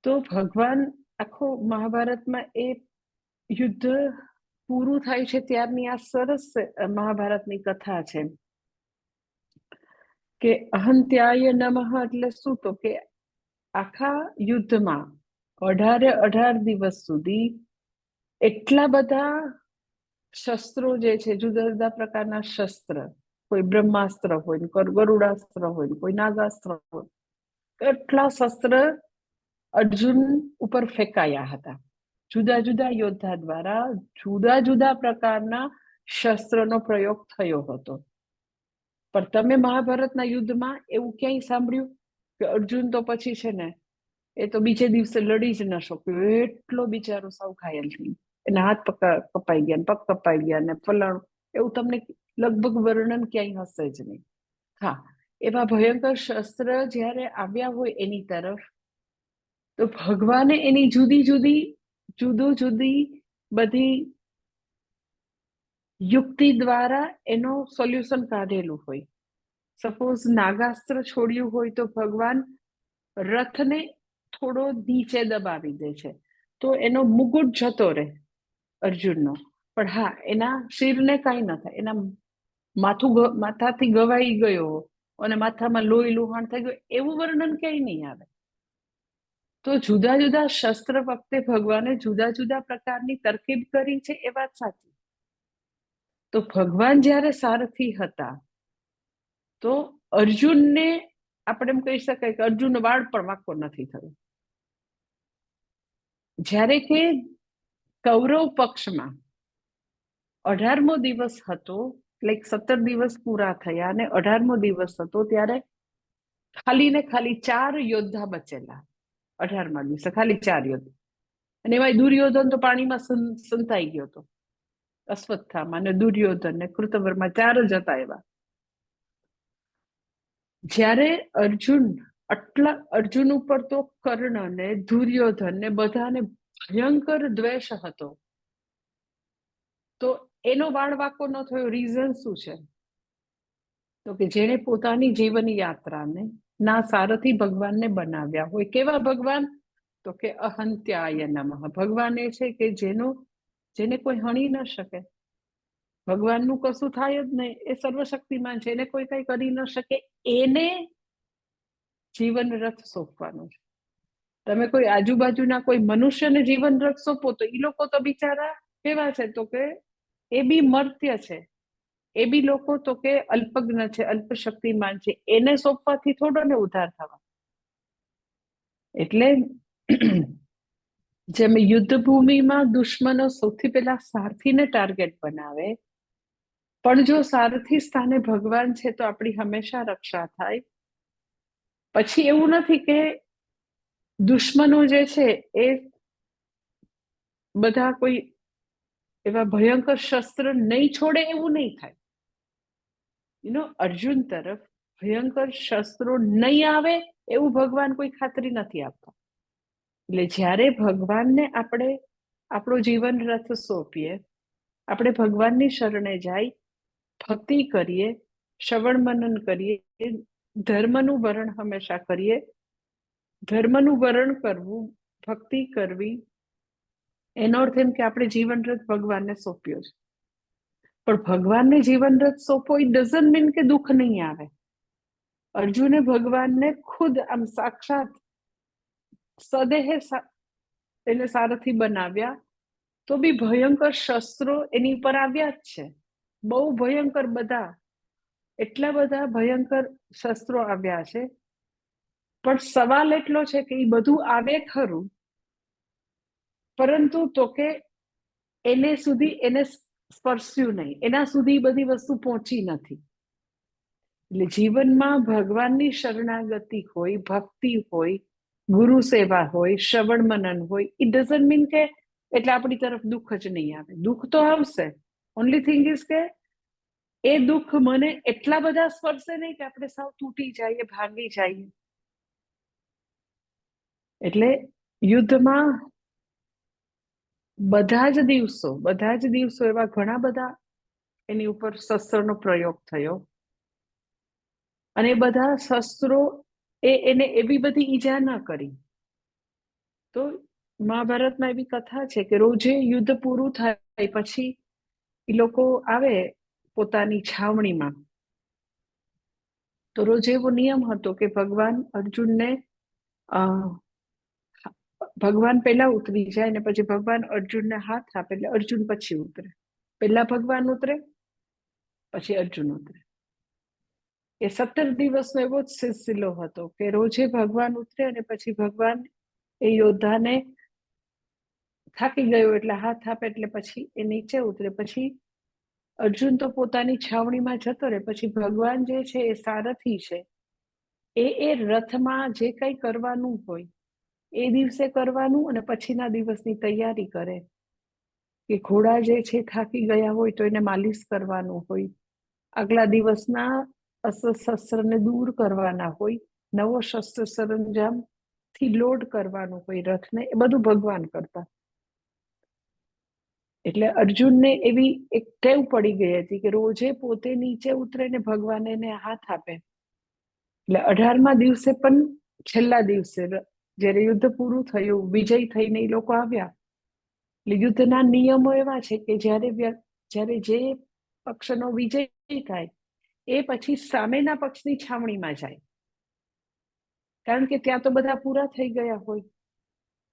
તો ભગવાન આખો મહાભારતમાં એ યુદ્ધ પૂરું થાય છે ત્યારની આ સરસ મહાભારતની કથા છે કે અહંત્યાય નમઃ એટલે શું તો કે આખા યુદ્ધમાં 18 દિવસ સુધી એટલા બધા શસ્ત્રો જે છે, જુદા જુદા પ્રકારના શસ્ત્ર, કોઈ બ્રહ્માસ્ત્ર હોય, કોઈ ગરુડાસ્ત્ર હોય, કોઈ નાગાસ્ત્ર હોય, એટલા શસ્ત્ર અર્જુન ઉપર ફેંકાયા હતા. જુદા જુદા યોદ્ધા દ્વારા જુદા જુદા પ્રકારના શસ્ત્રનો પ્રયોગ થયો હતો. પણ તમે મહાભારતના યુદ્ધમાં એવું ક્યાંય સાંભળ્યું કે અર્જુન તો પછી છે ને એ તો બીજે દિવસે લડી જ ન શક્યો, એટલો બિચારો સાવ ઘાયલ થઈ, એના હાથ કપાઈ ગયા, પગ કપાઈ ગયા ને ફલાણું, એવું તમને લગભગ વર્ણન ક્યાંય હશે જ નહીં. હા, એવા ભયંકર શસ્ત્ર જ્યારે આવ્યા હોય એની તરફ, તો ભગવાને એની જુદી જુદી બધી યુક્તિ દ્વારા એનો સોલ્યુશન કાઢેલું હોય. સપોઝ નાગાસ્ત્ર છોડ્યું હોય તો ભગવાન રથને થોડો નીચે દબાવી દે છે તો એનો મુગુટ જતો રહે અર્જુનનો, પણ હા એના શિરને કાંઈ ન થાય, એના માથાથી ગવાઈ ગયો અને માથામાં લોહી લુહાણ થઈ ગયું એવું વર્ણન ક્યાંય નહીં આવે. તો જુદા જુદા શસ્ત્ર વખતે ભગવાને જુદા જુદા પ્રકારની તરકીબ કરી છે, એ વાત સાચી. તો ભગવાન જ્યારે સારથી હતા તો અર્જુનને આપણે એમ કહી શકાય કે અર્જુનનો વાળ પણ વાંકો નથી થયો. જ્યારે કે કૌરવ પક્ષમાં 18મો દિવસ હતો, લાઈક 17 દિવસ પૂરા થયા અને 18મો દિવસ હતો, ત્યારે ખાલી ને ખાલી 4 યોદ્ધા બચેલા. 18મા દિવસે ખાલી 4 યોદ્ધા, અને એમાં દુર્યોધન તો પાણીમાં સંતાઈ ગયો હતો. અશ્વત્થામા અને દુર્યોધન ને કૃતવર્મા 4 જ હતા એવા. જ્યારે અર્જુન ઉપર તો કર્ણ ને દુર્યોધન ને બધાને ભયંકર દ્વેષ હતો, તો એનો વાળ વાંકો ન થયો. રીઝન શું છે? તો કે જેણે પોતાની જીવન યાત્રાને ના સારથી ભગવાનને બનાવ્યા હોય. કેવા ભગવાન? તો કે અહંત્યાય નમઃ. ભગવાન એ છે કે જેને કોઈ હણી ન શકે. ભગવાનનું કશું થાય જ નહીં, એ સર્વશક્તિમાન છે, એને કોઈ કઈ કરી ન શકે. એને જીવન રથ સોંપવાનો છે. તમે કોઈ આજુબાજુના કોઈ મનુષ્યને જીવન રથ સોંપો તો એ લોકો તો બિચારા કેવા છે? તો કે એ બી મર્ત્ય છે, એ બી લોકો તો કે અલ્પજ્ઞ છે, અલ્પશક્તિમાન છે, એને સોંપવાથી થોડો ને ઉદ્ધાર થવા. એટલે જેમ યુદ્ધ ભૂમિમાં દુશ્મનો સૌથી પહેલા સારથીને ટાર્ગેટ બનાવે, પણ જો સારથી સ્થાને ભગવાન છે તો આપણી હંમેશા રક્ષા થાય. પછી એવું નથી કે દુશ્મનો જે છે એ બધા કોઈ એવા ભયંકર શસ્ત્ર નહીં છોડે એવું નહીં થાય. અર્જુન તરફ ભયંકર શસ્ત્રો નહીં આવે એવું ભગવાન કોઈ ખાતરી નથી આપતા. એટલે જ્યારે ભગવાનને આપણે આપણો જીવન રથ સોંપીએ, આપણે ભગવાનની શરણે જાય, ભક્તિ કરીએ, શ્રવણ મનન કરીએ, ધર્મનું વરણ હંમેશા કરીએ. ધર્મનું વરણ કરવું, ભક્તિ કરવી, એનો અર્થ એમ કે આપણે જીવન રથ ભગવાનને સોંપ્યો છે. પણ ભગવાનને જીવન રથ સોંપો એ ડઝન્ટ મીન કે દુઃખ નહીં આવે. અર્જુને ભગવાનને ખુદ આમ સાક્ષાત સદેહ એને સારથી બનાવ્યા, તો બી ભયંકર શસ્ત્રો એની પર આવ્યા જ છે. બહુ ભયંકર, બધા એટલા બધા ભયંકર શસ્ત્રો આવ્યા છે. પણ સવાલ એટલો છે કે એ બધું આવે ખરું, પરંતુ તો કે એને સ્પર્શ્યું નહીં, એના સુધી બધી વસ્તુ પહોંચી નથી. એટલે જીવનમાં ભગવાનની શરણાગતિ હોય, ભક્તિ હોય, ગુરુ સેવા હોય, શ્રવણ મનન હોય, ઇટ ડઝન્ટ મીન કે એટલે આપણી તરફ દુઃખ જ નહીં આવે. દુઃખ તો આવશે. ઓનલી થિંગ ઇઝ કે એ દુઃખ મને એટલા બધા સ્પર્શે નહીં કે આપણે સાવ તૂટી જઈએ, ભાંગી જઈએ. એટલે યુદ્ધમાં બધા જ દિવસો એવા ઘણા બધા એની ઉપર શસ્ત્રનો પ્રયોગ થયો, અને બધા શસ્ત્રો એને એવી બધી ઈજા ન કરી. તો મહાભારતમાં એવી કથા છે કે રોજે યુદ્ધ પૂરું થાય પછી એ લોકો આવે પોતાની છાવણીમાં, તો રોજ એવો નિયમ હતો કે ભગવાન પહેલા ઉતરી જાય ને પછી ભગવાન અર્જુનને હાથ આપે એટલે અર્જુન પછી ઉતરે. પહેલા ભગવાન ઉતરે, પછી અર્જુન ઉતરે. એ 17 દિવસનો એવો જ સિલસિલો હતો કે રોજે ભગવાન ઉતરે અને પછી ભગવાન એ યોદ્ધાને થાકી ગયો એટલે હાથ આપે એટલે પછી એ નીચે ઉતરે. પછી અર્જુન તો પોતાની છાવણીમાં જતો રહે. પછી ભગવાન જે છે એ સારથી છે, એ રથમાં જે કંઈ કરવાનું હોય એ દિવસે કરવાનું, અને પછીના દિવસની તૈયારી કરે. કે ઘોડા જે છે થાકી ગયા હોય તો એને માલિશ કરવાનું હોય, આગલા દિવસના અસ્ત્ર શસ્ત્રને દૂર કરવાના હોય, નવો શસ્ત્ર સરંજામ થી લોડ કરવાનું હોય રથને, એ બધું ભગવાન કરતા. એટલે અર્જુનને એવી એક ટેવ પડી ગઈ હતી કે રોજે પોતે નીચે ઉતરે ને ભગવાન એને હાથ આપે. એટલે 18મા દિવસે પણ છેલ્લા દિવસે જ્યારે યુદ્ધ પૂરું થયું, વિજય થઈને એ લોકો આવ્યા. એટલે યુદ્ધના નિયમો એવા છે કે જ્યારે જે પક્ષનો વિજય થાય એ પછી સામેના પક્ષની છાવણીમાં જાય, કારણ કે ત્યાં તો બધા પૂરા થઈ ગયા હોય.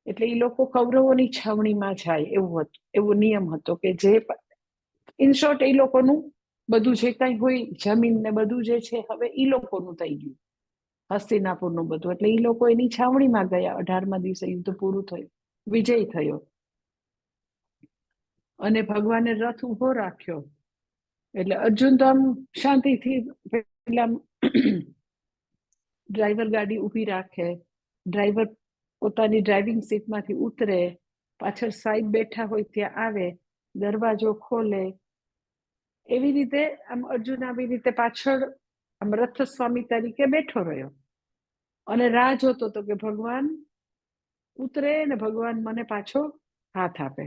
એટલે એ લોકો કૌરવોની છાવણીમાં જાય એવું હતું, એવો નિયમ હતો કે જે ઇન શોર્ટ એ લોકોનું બધું જે કઈ હોય જમીન ને બધું જે છે હવે એ લોકોનું થઈ ગયું, હસ્તિનાપુરનું બધું. એટલે એ લોકો એની છાવણીમાં ગયા. 18મા દિવસે યુદ્ધ પૂરું થયું, વિજય થયો, અને ભગવાને રથ ઉભો રાખ્યો. એટલે અર્જુન તો આમ શાંતિથી પેલા ડ્રાઈવર ગાડી ઊભી રાખે, ડ્રાઈવર પોતાની ડ્રાઇવિંગ સીટમાંથી ઉતરે, પાછળ સાહેબ બેઠા હોય ત્યાં આવે, દરવાજો ખોલે. એવી રીતે આમ અર્જુન આવી રીતે પાછળ આમ રથ સ્વામી તરીકે બેઠો રહ્યો અને રાહ જોતો હતો કે ભગવાન ઉતરે ને ભગવાન મને પાછો હાથ આપે.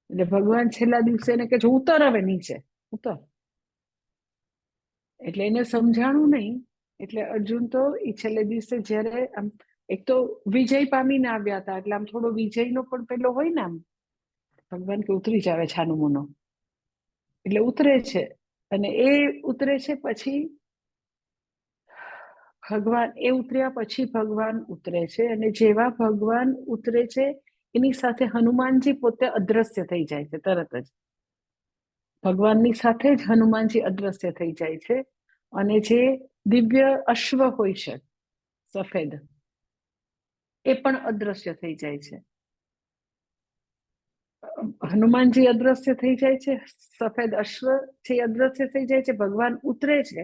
એટલે ભગવાન છેલ્લા દિવસે એને કે ઉતર હવે નીચે, ઉતર. એટલે એને સમજાણું નહીં. એટલે અર્જુન તો એ છેલ્લે દિવસે જ્યારે આમ એક તો વિજય પામીને આવ્યા હતા, એટલે આમ થોડો વિજયનો પણ પેલો હોય ને, આમ ભગવાન કે ઉતરી જ આવે છાનું મુનો, એટલે ઉતરે છે. અને એ ઉતરે છે પછી ભગવાન એ ઉતર્યા પછી ભગવાન ઉતરે છે, અને જેવા ભગવાન ઉતરે છે એની સાથે હનુમાનજી પોતે અદ્રશ્ય થઈ જાય છે. તરત જ ભગવાનની સાથે જ હનુમાનજી અદ્રશ્ય થઈ જાય છે. અને જે દિવ્ય અશ્વ હોય છે સફેદ, એ પણ અદ્રશ્ય થઈ જાય છે. હનુમાનજી અદ્રશ્ય થઈ જાય છે, સફેદ અશ્વ છે અદ્રશ્ય થઈ જાય છે. ભગવાન ઉતરે છે,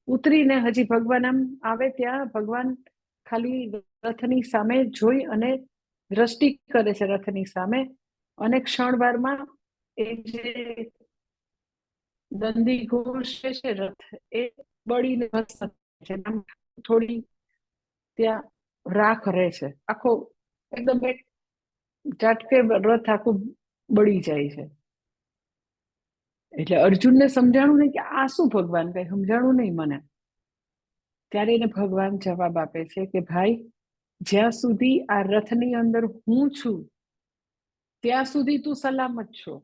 ઉતરીને હજી ભગવાન આમ આવે ત્યાં ભગવાન ખાલી રથની સામે જોઈ અને દ્રષ્ટિ કરે છે રથની સામે, અને ક્ષણવારમાં એ જે દંડી ઘોષ છે રથ, એ બળીને ભસ્મ છે. થોડી ત્યાં રાખ રહે છે, આખો એકદમ એક ઝાટકે રથ આખું બળી જાય છે. એટલે અર્જુનને સમજાણું નહીં કે આ શું ભગવાન, કઈ સમજાણું નહીં મને. ત્યારે એને ભગવાન જવાબ આપે છે કે ભાઈ, જ્યાં સુધી આ રથની અંદર હું છું ત્યાં સુધી તું સલામત છો.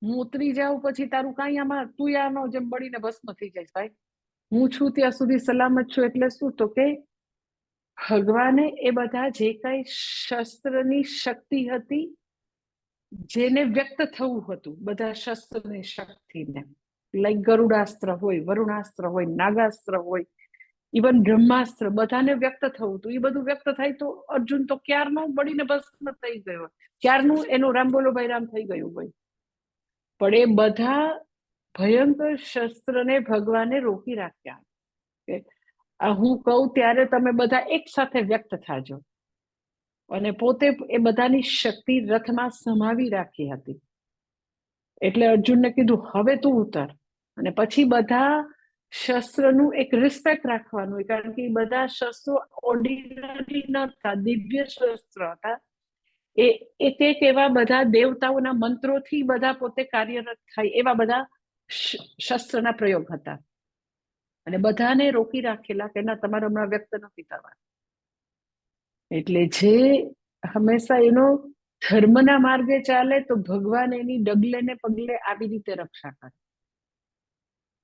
હું ઉતરી જાઉં પછી તારું કાંઈ આમાં, તું આનો જેમ બળીને ભસ્મ થઈ જાય. ભાઈ હું છું ત્યાં સુધી સલામત છું. એટલે શું? તો કે ભગવાને એ બધા જે કઈ શસ્ત્રની શક્તિ હતી, જેને વ્યક્ત થવું હતું, બધા શસ્ત્રની શક્તિને, લાઈક ગરુડાસ્ત્ર હોય, વરુણાસ્ત્ર હોય, નાગાસ્ત્ર હોય, ઇવન બ્રહ્માસ્ત્ર, બધાને વ્યક્ત થવું હતું. એ બધું વ્યક્ત થાય તો અર્જુન તો ક્યારનો બળીને ભસ્મ થઈ ગયો, ક્યારનું એનું રામ બોલો ભાઈ રામ થઈ ગયું હોય. પણ એ બધા ભયંકર શસ્ત્રને ભગવાને રોકી રાખ્યા. હું કહું ત્યારે તમે બધા એક સાથે વ્યક્ત થાજો. અને પોતે એ બધાની શક્તિ રથમાં સમાવી રાખી હતી. એટલે અર્જુનને કીધું હવે તું ઉતર. અને પછી બધા શસ્ત્રનું એક રિસ્પેક્ટ રાખવાનું, કારણ કે બધા શસ્ત્રો ઓર્ડિનરી નતા, દિવ્ય શસ્ત્ર હતા. એક એક એવા બધા દેવતાઓના મંત્રોથી બધા પોતે કાર્યરત થાય એવા બધા શસ્ત્રના પ્રયોગ હતા. અને બધાને રોકી રાખેલા કે ના, તમારે હમણાં વ્યક્ત નથી થવા. એટલે જે હંમેશા એનો ધર્મના માર્ગે ચાલે તો ભગવાન એની ડગલે ને પગલે આવી રીતે રક્ષા કરે.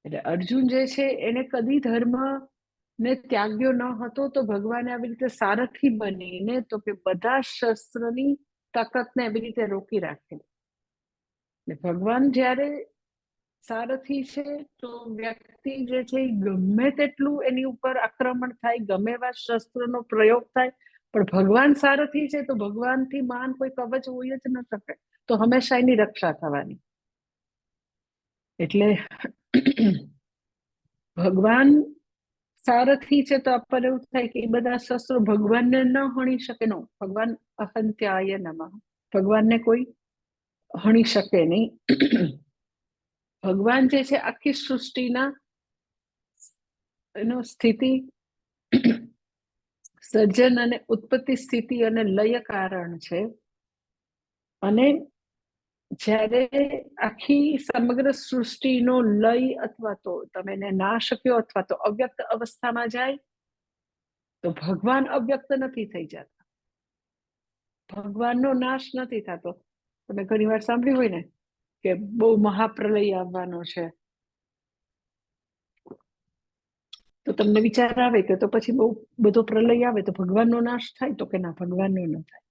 એટલે અર્જુન જે છે એને કદી ધર્મ ને ત્યાગ્યો ન હતો, તો ભગવાને આવી રીતે સારથી બનીને તો કે બધા શસ્ત્રની તાકાતને આવી રીતે રોકી રાખે. ભગવાન જ્યારે સારથી છે તો વ્યક્તિ જે છે ગમે તેટલું એની ઉપર આક્રમણ થાય, ગમે એવા શસ્ત્રનો પ્રયોગ થાય, પણ ભગવાન સારથી છે તો ભગવાનથી મહાન કોઈ કવચ હોય જ ન શકે. તો હંમેશા એની રક્ષા થવાની. એટલે ભગવાન સારથી છે, તો આપણને એવું થાય કે એ બધા શસ્ત્રો ભગવાનને ન હણી શકે. નો, ભગવાન અહંત્યાય નમઃ, ભગવાનને કોઈ હણી શકે નહીં. ભગવાન જે છે આખી સૃષ્ટિના એનો સ્થિતિ, સર્જન અને ઉત્પત્તિ, સ્થિતિ અને લય કારણ છે. અને જ્યારે આખી સમગ્ર સૃષ્ટિનો લય અથવા તો તમે એને નાશ કયો અથવા તો અવ્યક્ત અવસ્થામાં જાય, તો ભગવાન અવ્યક્ત નથી થઈ જતા, ભગવાનનો નાશ નથી થતો. તમે ઘણી વાર સાંભળ્યું હોય ને કે બહુ મહાપ્રલય આવવાનો છે, તો તમને વિચાર આવે કે તો પછી બહુ બધો પ્રલય આવે તો ભગવાનનો નાશ થાય? તો કે ના, ભગવાનનો ન થાય.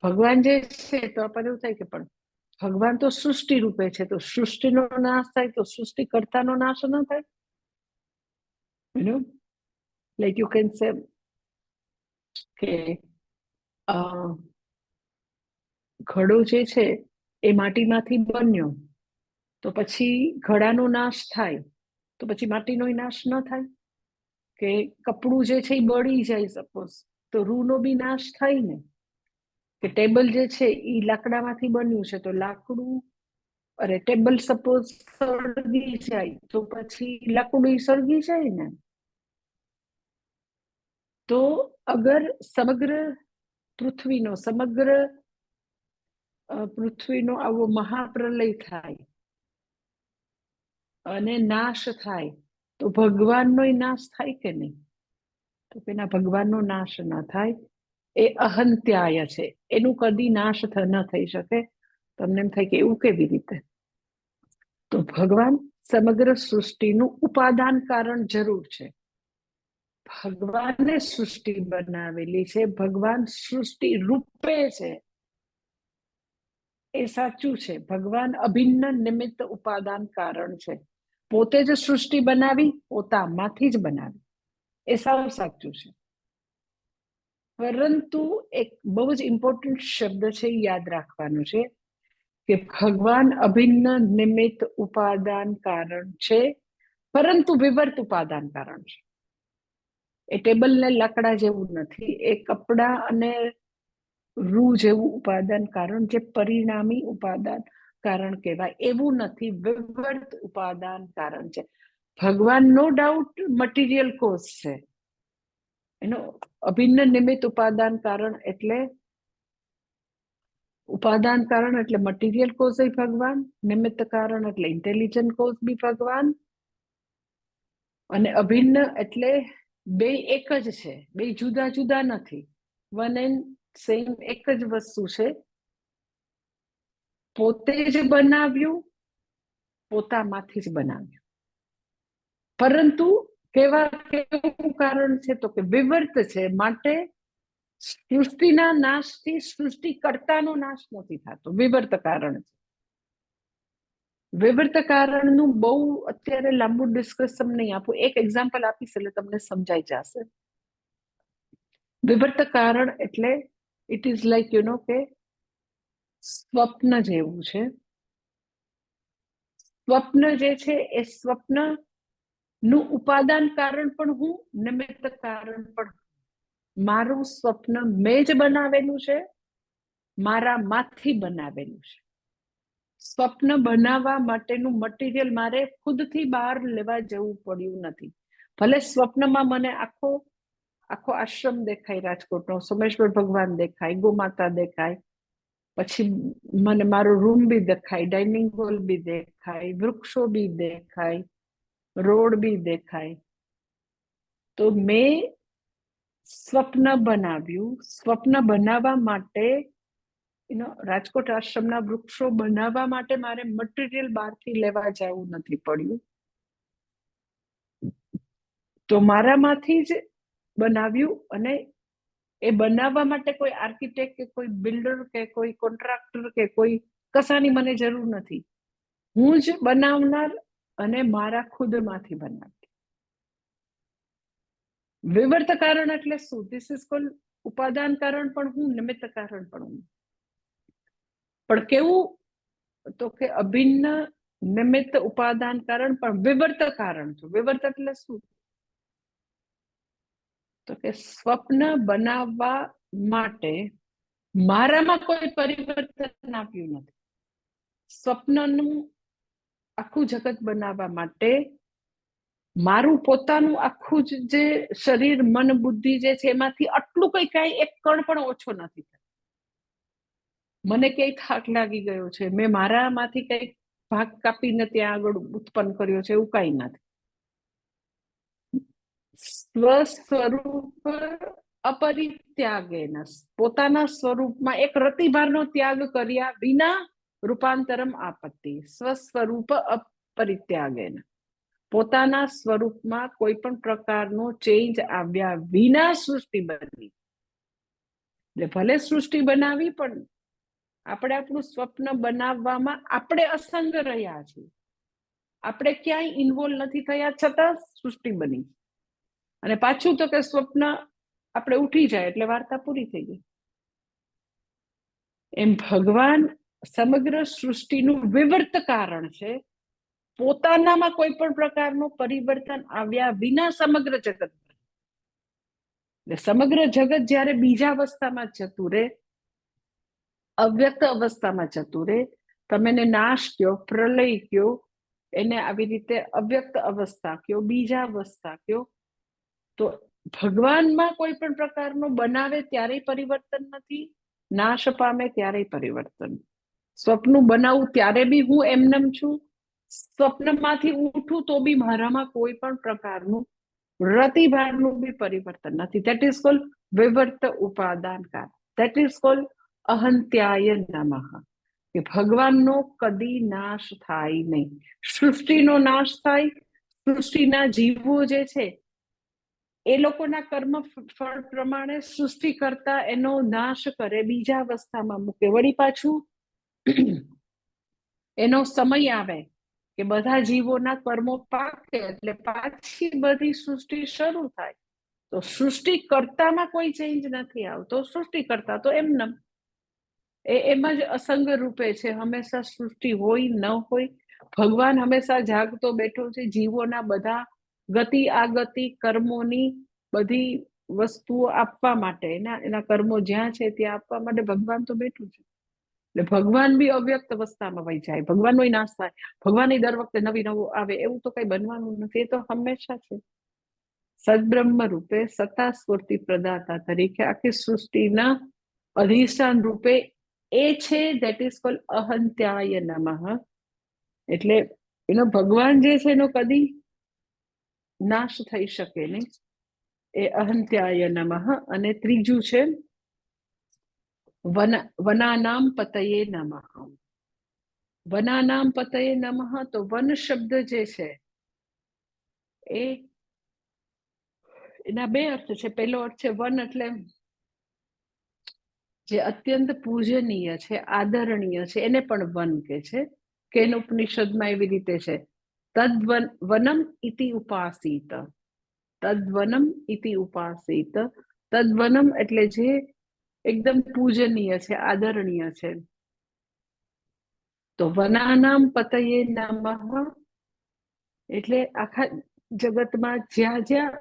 ભગવાન જે છે તો આપણને એવું થાય કે પણ ભગવાન તો સૃષ્ટિ રૂપે છે, તો સૃષ્ટિનો નાશ થાય તો સૃષ્ટિ કર્તાનો નાશ ન થાય? લાઈક યુ કેન સે કે ઘડો જે છે એ માટીમાંથી બન્યો, તો પછી ઘડાનો નાશ થાય તો પછી માટીનો નાશ ન થાય? કે કપડું જે છે એ બળી જાય સપોઝ, તો રૂનો બી નાશ થાય ને? કે ટેબલ જે છે એ લાકડામાંથી બન્યું છે, તો લાકડું, અરે ટેબલ સપોઝ સળગી જાય તો પછી લાકડું સળગી જાય ને? તો અગર સમગ્ર પૃથ્વીનો આવો મહાપ્રલય થાય અને નાશ થાય, તો ભગવાનનો નાશ થાય કે નહીં? તો પેલા ભગવાનનો નાશ ન થાય. એ અહંત્યાય છે, એનું કદી નાશ ન થઈ શકે. તમને એમ થાય કે એવું કેવી રીતે? તો ભગવાન સમગ્ર સૃષ્ટિનું ઉપાદાન કારણ જરૂર છે. ભગવાને સૃષ્ટિ બનાવેલી છે, ભગવાન સૃષ્ટિ રૂપે છે, એ સાચું છે. ભગવાન અભિન્ન નિમિત્ત ઉપાદાન કારણ છે. પોતે જ સૃષ્ટિ બનાવી, પોતામાંથી જ બનાવી, એ સાવ સાચું છે. પરંતુ એક બહુ જ ઇમ્પોર્ટન્ટ શબ્દ છે, યાદ રાખવાનું છે કે ભગવાન અભિન્ન નિમિત્ત ઉપાદાન કારણ છે, પરંતુ વિવર્ત ઉપાદાન કારણ છે. એ ટેબલ ને લાકડા જેવું નથી, એ કપડા અને રૂ જેવું ઉપાદાન કારણ, જે પરિણામી ઉપાદાન કારણ કહેવાય, એવું નથી, વિવર્ત ઉપાદાન કારણ છે. ભગવાન નો ડાઉટ મટીરિયલ કોઝ છે, એનો અભિન્ન નિમિત્ત ઉપાદાન કારણ એટલે મટીરિયલ કોઝ ભગવાન, નિમિત્ત કારણ એટલે ઇન્ટેલિજન્ટ કોઝ બી ભગવાન, અને અભિન્ન એટલે બે એક જ છે, બે જુદા જુદા નથી. વન એન્ડ સેમ એક જ વસ્તુ છે. પોતે જ બનાવ્યું, પોતામાંથી જ બનાવ્યું, પરંતુ કેવું કારણ છે? તો કે વિવર્ત છે. માટે સૃષ્ટિના નાશથી સૃષ્ટિ કર્તાનો નાશ નથી થતો, વિવર્ત કારણ છે. વિવર્ત કારણનું બહુ અત્યારે લાંબુ ડિસ્કશન નહીં આપું, એક એક્ઝામ્પલ આપીશ એટલે તમને સમજાઈ જશે. વિવર્ત કારણ એટલે ઇટ ઇઝ લાઈક કે સ્વપ્ન જેવું છે. સ્વપ્ન જે છે એ સ્વપ્ન નું ઉપાદાન કારણ પણ હું, નિમિત્ત કારણ પણ. મારું સ્વપ્ન મેં જ બનાવેલું છે, મારા માંથી બનાવેલું છે. સ્વપ્ન બનાવવા માટેનું મટીરિયલ મારે ખુદથી બહાર લેવા જવું પડ્યું નથી. ભલે સ્વપ્નમાં મને આખો આશ્રમ દેખાય, રાજકોટનો સોમેશ્વર ભગવાન દેખાય, ગોમાતા દેખાય, પછી મને મારો રૂમ બી દેખાય, ડાઇનિંગ હોલ બી દેખાય, વૃક્ષો બી દેખાય, રોડ બી દેખાય, તો મેં સ્વપ્ન બનાવ્યું. સ્વપ્ન બનાવવા માટે રાજકોટ આશ્રમના વૃક્ષો બનાવવા માટે મારે મટીરિયલ બહારથી લેવા જવું નથી પડ્યું, તો મારામાંથી જ બનાવ્યું. અને એ બનાવવા માટે કોઈ આર્કિટેક્ટ કે કોઈ બિલ્ડર કે કોઈ કોન્ટ્રાક્ટર કે કોઈ કશાની મને જરૂર નથી. હું જ બનાવનાર અને મારા ખુદમાંથી બનાવતી. વિવર્ત કારણ એટલે શું? ધીસ ઇઝ કોલ્ડ ઉપાદાન કારણ પણ હું, નિમિત્ત કારણ પણ હું. પણ કેવું, તો કે અભિન્ન નિમિત્ત ઉપાદાન કારણ પણ વિવર્ત કારણ છું. વિવર્ત એટલે શું? તો કે સ્વપ્ન બનાવવા માટે મારામાં કોઈ પરિવર્તન આપ્યું નથી. સ્વપ્નનું આખું જગત બનાવવા માટે મારું પોતાનું આખું જે શરીર, મન, બુદ્ધિ જે છે એમાંથી આટલું કઈ એક કણ પણ ઓછો નથી. મને ક્યાંય થાક લાગી ગયો છે, મેં મારામાંથી કઈ ભાગ કાપીને ત્યાં આગળ ઉત્પન્ન કર્યો છે, એવું કઈ નથી. સ્વસ્વરૂપ અપરિત્યાગેન, પોતાના સ્વરૂપમાં એક રતિભારનો ત્યાગ કર્યા વિના રૂપાંતરમ આપત્તિ. સ્વસ્વરૂપ અપરિત્યાગેન, પોતાના સ્વરૂપમાં કોઈ પણ પ્રકારનો ચેન્જ આવ્યા વિના સૃષ્ટિ બની. એટલે ભલે સૃષ્ટિ બનાવી, પણ આપણે આપણું સ્વપ્ન બનાવવામાં આપણે અસંગ રહ્યા છીએ. આપણે ક્યાંય ઇન્વોલ્વ નથી થયા, છતાં સૃષ્ટિ બની. અને પાછું તો કે સ્વપ્ન આપણે ઉઠી જાય એટલે વાર્તા પૂરી થઈ ગઈ. એમ ભગવાન સમગ્ર સૃષ્ટિનું વિવર્ત કારણ છે. પોતાનામાં કોઈ પણ પ્રકારનું પરિવર્તન આવ્યા વિના સમગ્ર જગત, એટલે સમગ્ર જગત જ્યારે બીજા અવસ્થામાં જતું રહે, અવ્યક્ત અવસ્થામાં જતું રહે, તમે એને નાશ કયો, પ્રલય કયો, એને આવી રીતે અવ્યક્ત અવસ્થા કયો, બીજા અવસ્થા કયો, તો ભગવાનમાં કોઈ પણ પ્રકારનું બનાવે ત્યારેય પરિવર્તન નથી, નાશ પામે ત્યારેય પરિવર્તન. સ્વપ્ન બનાવું ત્યારે બી હું એમનેમ છું, સ્વપ્નમાંથી ઉઠું તો બી મારામાં કોઈ પણ પ્રકારનું રતિભારનું બી પરિવર્તન નથી. ધેટ ઇઝ કોલ્ડ વિવર્ત ઉપાદાન કાર. ધેટ ઇઝ કોલ્ડ અહંત્યાય નમઃ, કે ભગવાનનો કદી નાશ થાય નહીં. સૃષ્ટિનો નાશ થાય, સૃષ્ટિના જીવો જે છે એ લોકોના કર્મ ફળ પ્રમાણે સૃષ્ટિ કરતા એનો નાશ કરે, બીજા અવસ્થામાં મૂકે. વળી પાછું એનો સમય આવે કે બધા જીવોના કર્મો પાકે એટલે પાછી બધી સૃષ્ટિ શરૂ થાય. તો સૃષ્ટિ કરતામાં કોઈ ચેન્જ નથી આવતો. સૃષ્ટિ કરતા તો એમનેમ એમ જ અસંગ રૂપે છે. હંમેશા સૃષ્ટિ હોય ન હોય, ભગવાન હંમેશા જાગતો બેઠો છે. જીવોના બધા ગતિ આગતિ કર્મોની બધી વસ્તુઓ આપવા માટે, એના કર્મો જ્યાં છે ત્યાં આપવા માટે ભગવાન તો બેઠું છે. એટલે ભગવાન બી અવ્યક્ત અવસ્થામાં વહી જાય, ભગવાનનો નાશ થાય, ભગવાન દર વખતે નવી નવું આવે, એવું તો કઈ બનવાનું નથી. એ તો હંમેશા છે સદબ્રહ્મ રૂપે, સત્તા સ્ફૂર્તિ પ્રદાતા તરીકે આખી સૃષ્ટિના અધિષ્ઠાન રૂપે એ છે. ધેટ ઇઝ કોલ્ડ અહંત્યાય નમઃ. એટલે એનો ભગવાન જે છે એનો કદી નાશ થઈ શકે નહીં, એ અહંત્યાય નમઃ. અને ત્રીજું છે વનાનામ પતયે નમઃ. વનાનામ પતયે નમઃ. તો વન શબ્દ જે છે એ એના બે અર્થ છે. પહેલો અર્થ છે વન એટલે જે અત્યંત પૂજનીય છે, આદરણીય છે, એને પણ વન કે છે. કેન ઉપનિષદમાં એવી રીતે છે, તદ્વનમ ઇતિ ઉપાસીત. તદ્વનમ ઇતિ ઉપાસીત. તદ્વનમ એટલે જે એકદમ પૂજનીય છે, આદરણીય છે. તો વનાનામ પતયે નમઃ એટલે આખા જગતમાં જ્યાં જ્યાં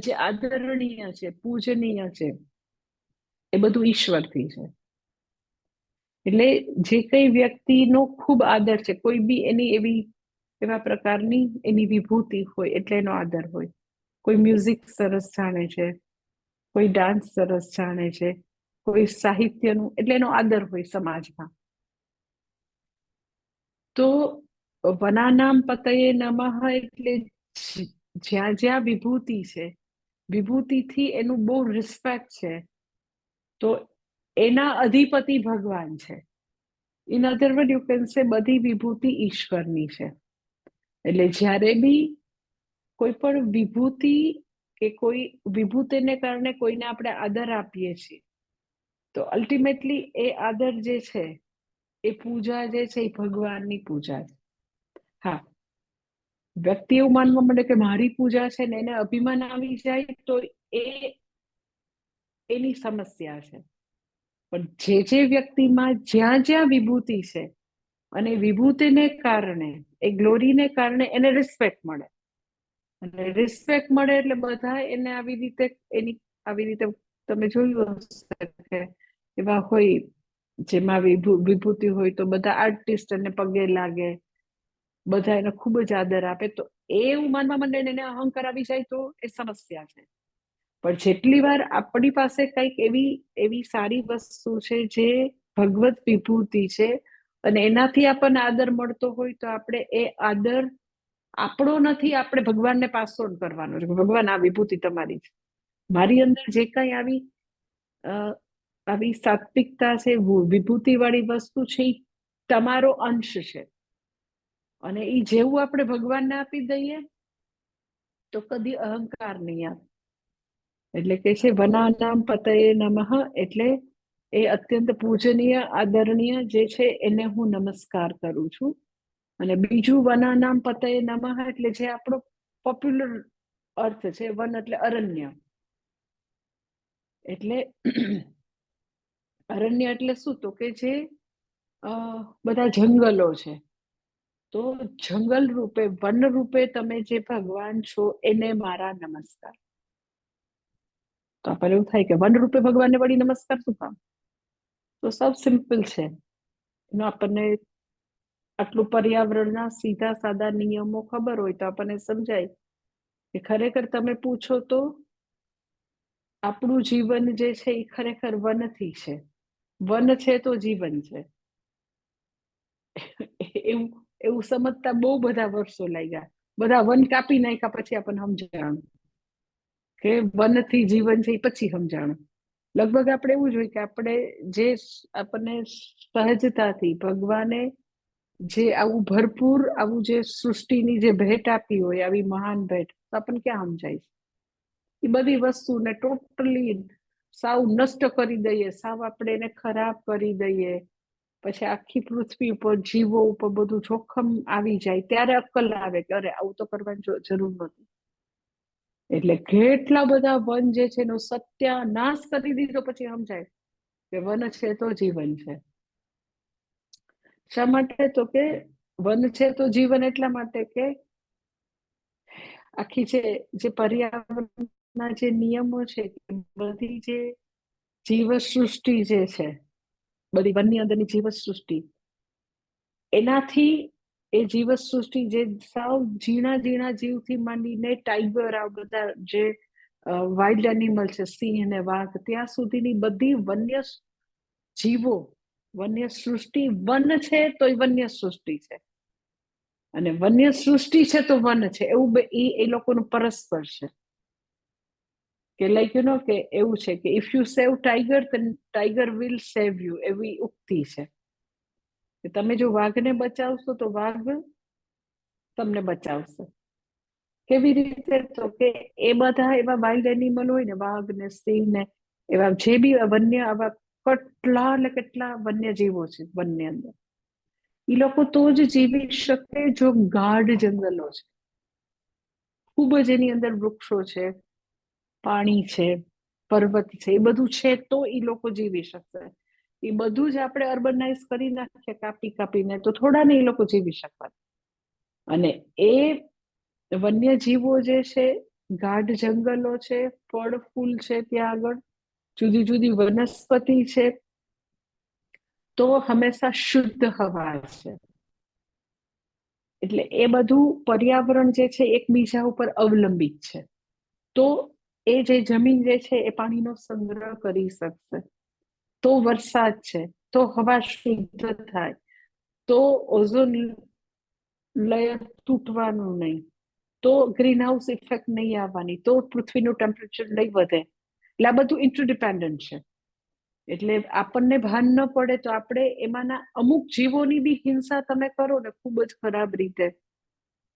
જે આદરણીય છે, પૂજનીય છે, એ બધું ઈશ્વરથી છે. એટલે જે કઈ વ્યક્તિનો ખૂબ આદર છે, કોઈ બી એની એવા પ્રકારની એની વિભૂતિ હોય એટલે એનો આદર હોય. કોઈ મ્યુઝિક સરસ જાણે છે, કોઈ ડાન્સ સરસ જાણે છે, કોઈ સાહિત્યનું, એટલે એનો આદર હોય સમાજમાં. તો વનાનામ પતયે નમઃ એટલે જ્યાં જ્યાં વિભૂતિ છે, વિભૂતિથી એનું બહુ રિસ્પેક્ટ છે, તો એના અધિપતિ ભગવાન છે. In other word you can say બધી વિભૂતિ ઈશ્વરની છે. એટલે જ્યારે બી કોઈ પણ વિભૂતિ કે કોઈ વિભૂતિને કારણે કોઈને આપણે આદર આપીએ છીએ, તો અલ્ટિમેટલી એ આદર જે છે, એ પૂજા જે છે, એ ભગવાનની પૂજા છે. હા, વ્યક્તિ એવું માનવા માંડે કે મારી પૂજા છે ને એને અભિમાન આવી જાય તો એ એની સમસ્યા છે. પણ જે વ્યક્તિમાં જ્યાં જ્યાં વિભૂતિ છે અને વિભૂતિને કારણે, એ ગ્લોરીને કારણે એને રિસ્પેક્ટ મળે, અને રિસ્પેક્ટ મળે એટલે બધા એને આવી રીતે તમે જોયું હશે કે એવા હોય જેમાં વિભૂતિ હોય તો બધા આર્ટિસ્ટ એને પગે લાગે, બધા એને ખૂબ જ આદર આપે. તો એવું માનવા માંડે એને અહંકાર આવી જાય તો એ સમસ્યા છે. પણ જેટલી વાર આપણી પાસે કંઈક એવી સારી વસ્તુ છે જે ભગવત વિભૂતિ છે અને એનાથી આપણને આદર મળતો હોય તો આપણે એ આદર આપણો નથી, આપણે ભગવાનને પાસ ઓન કરવાનો છે. ભગવાન, આ વિભૂતિ તમારી છે. મારી અંદર જે કઈ આવી સાત્વિકતા છે, વિભૂતિ વાળી વસ્તુ છે, એ તમારો અંશ છે. અને એ જેવું આપણે ભગવાનને આપી દઈએ તો કદી અહંકાર નહીં આવે. એટલે કે છે વનાનામ પતયે નમઃ, એટલે એ અત્યંત પૂજનીય આદરણીય જે છે એને હું નમસ્કાર કરું છું. અને બીજું વનાનામ પતયે નમઃ એટલે જે આપણો પોપ્યુલર અર્થ છે, વન એટલે અરણ્ય. એટલે અરણ્ય એટલે શું? તો કે જે બધા જંગલો છે, તો જંગલ રૂપે, વન રૂપે તમે જે ભગવાન છો એને મારા નમસ્કાર. તો આપણને એવું થાય કે વન રૂપે ભગવાનને વળી નમસ્કાર શું કામ? તો સૌ સિમ્પલ છે. એનો આપણને આટલું પર્યાવરણના સીધા સાદા નિયમો ખબર હોય તો આપણને સમજાય કે ખરેખર તમે પૂછો તો આપણું જીવન જે છે એ ખરેખર વનથી છે. વન છે તો જીવન છે. એવું સમજતા બહુ બધા વર્ષો લાગ્યા. બધા વન કાપી નાખ્યા પછી આપણને સમજાણું કે વનથી જીવન છે, એ પછી સમજાણું. લગભગ આપણે એવું જોઈએ કે આપણે જે આપણને સહજતાથી ભગવાને જે આવું ભરપૂર આવું જે સૃષ્ટિની જે ભેટ આપી હોય, આવી મહાન ભેટ, તો આપણને ક્યાં સમજાય? એ બધી વસ્તુને ટોટલી સાવ નષ્ટ કરી દઈએ, સાવ આપણે એને ખરાબ કરી દઈએ, પછી આખી પૃથ્વી ઉપર જીવો ઉપર બધું જોખમ આવી જાય ત્યારે અક્કલ આવે કે અરે આવું તો કરવાની જરૂર નથી. એટલે કેટલા બધા વન જે છે એનો સત્યાનાશ કરી દીધો પછી સમજાય કે વન છે તો જીવન છે. શા માટે? તો કે વન છે તો જીવન એટલા માટે કે આખી જે પર્યાવરણના જે નિયમો છે, બધી જે જીવસૃષ્ટિ જે છે, બધી વનની અંદરની જીવસૃષ્ટિ, એનાથી એ જીવસૃષ્ટિ જે સાવ ઝીણા ઝીણા જીવથી માંડીને ટાઈગર, આ બધા જે વાઇલ્ડ એનિમલ છે, સિંહ અને વાઘ, ત્યાં સુધીની બધી વન્ય જીવો, વન્ય સૃષ્ટિ વન છે તો એ વન્ય સૃષ્ટિ છે, અને વન્ય સૃષ્ટિ છે તો વન છે. એવું એ લોકોનું પરસ્પર છે. કે લાઈક યુ નો કે એવું છે કે if you save tiger then tiger will save you, એવી ઉક્તિ છે કે તમે જો વાઘને બચાવશો તો વાઘ તમને બચાવશે. કેવી રીતે? તો કે એ બધા એવા વાઇલ્ડ એનિમલ હોય ને, વાઘ ને સિંહ ને એવા જે બી વન્ય, આવા કેટલા ને કેટલા વન્ય જીવો છે વનની અંદર, એ લોકો તો જ જીવી શકે જો ગાઢ જંગલો છે, ખૂબ જ એની અંદર વૃક્ષો છે, પાણી છે, પર્વત છે, એ બધું છે તો એ લોકો જીવી શકશે. એ બધું જ આપણે અર્બનાઇઝ કરી નાખીએ કાપી કાપીને, તો થોડા ને એ લોકો જીવી શકવા. અને એ વન્ય જીવો જે છે, ગાઢ જંગલો છે, ફળ ફૂલ છે, ત્યાં આગળ જુદી જુદી વનસ્પતિ છે, તો હંમેશા શુદ્ધ હવા છે. એટલે એ બધું પર્યાવરણ જે છે એકબીજા ઉપર અવલંબિત છે. તો એ જે જમીન જે છે એ પાણીનો સંગ્રહ કરી શકશે, તો વરસાદ છે, તો હવા શુદ્ધ થાય, તો ઓઝોન લેયર તૂટવાનું નહીં, તો ગ્રીન હાઉસ ઇફેક્ટ નહીં આવવાની, તો પૃથ્વીનું ટેમ્પરેચર નહીં વધે. એટલે આ બધું ઇન્ટરડિપેન્ડન્ટ છે. એટલે આપણને ભાન ન પડે તો આપણે એમાંના અમુક જીવોની બી હિંસા તમે કરો ને ખૂબ જ ખરાબ રીતે,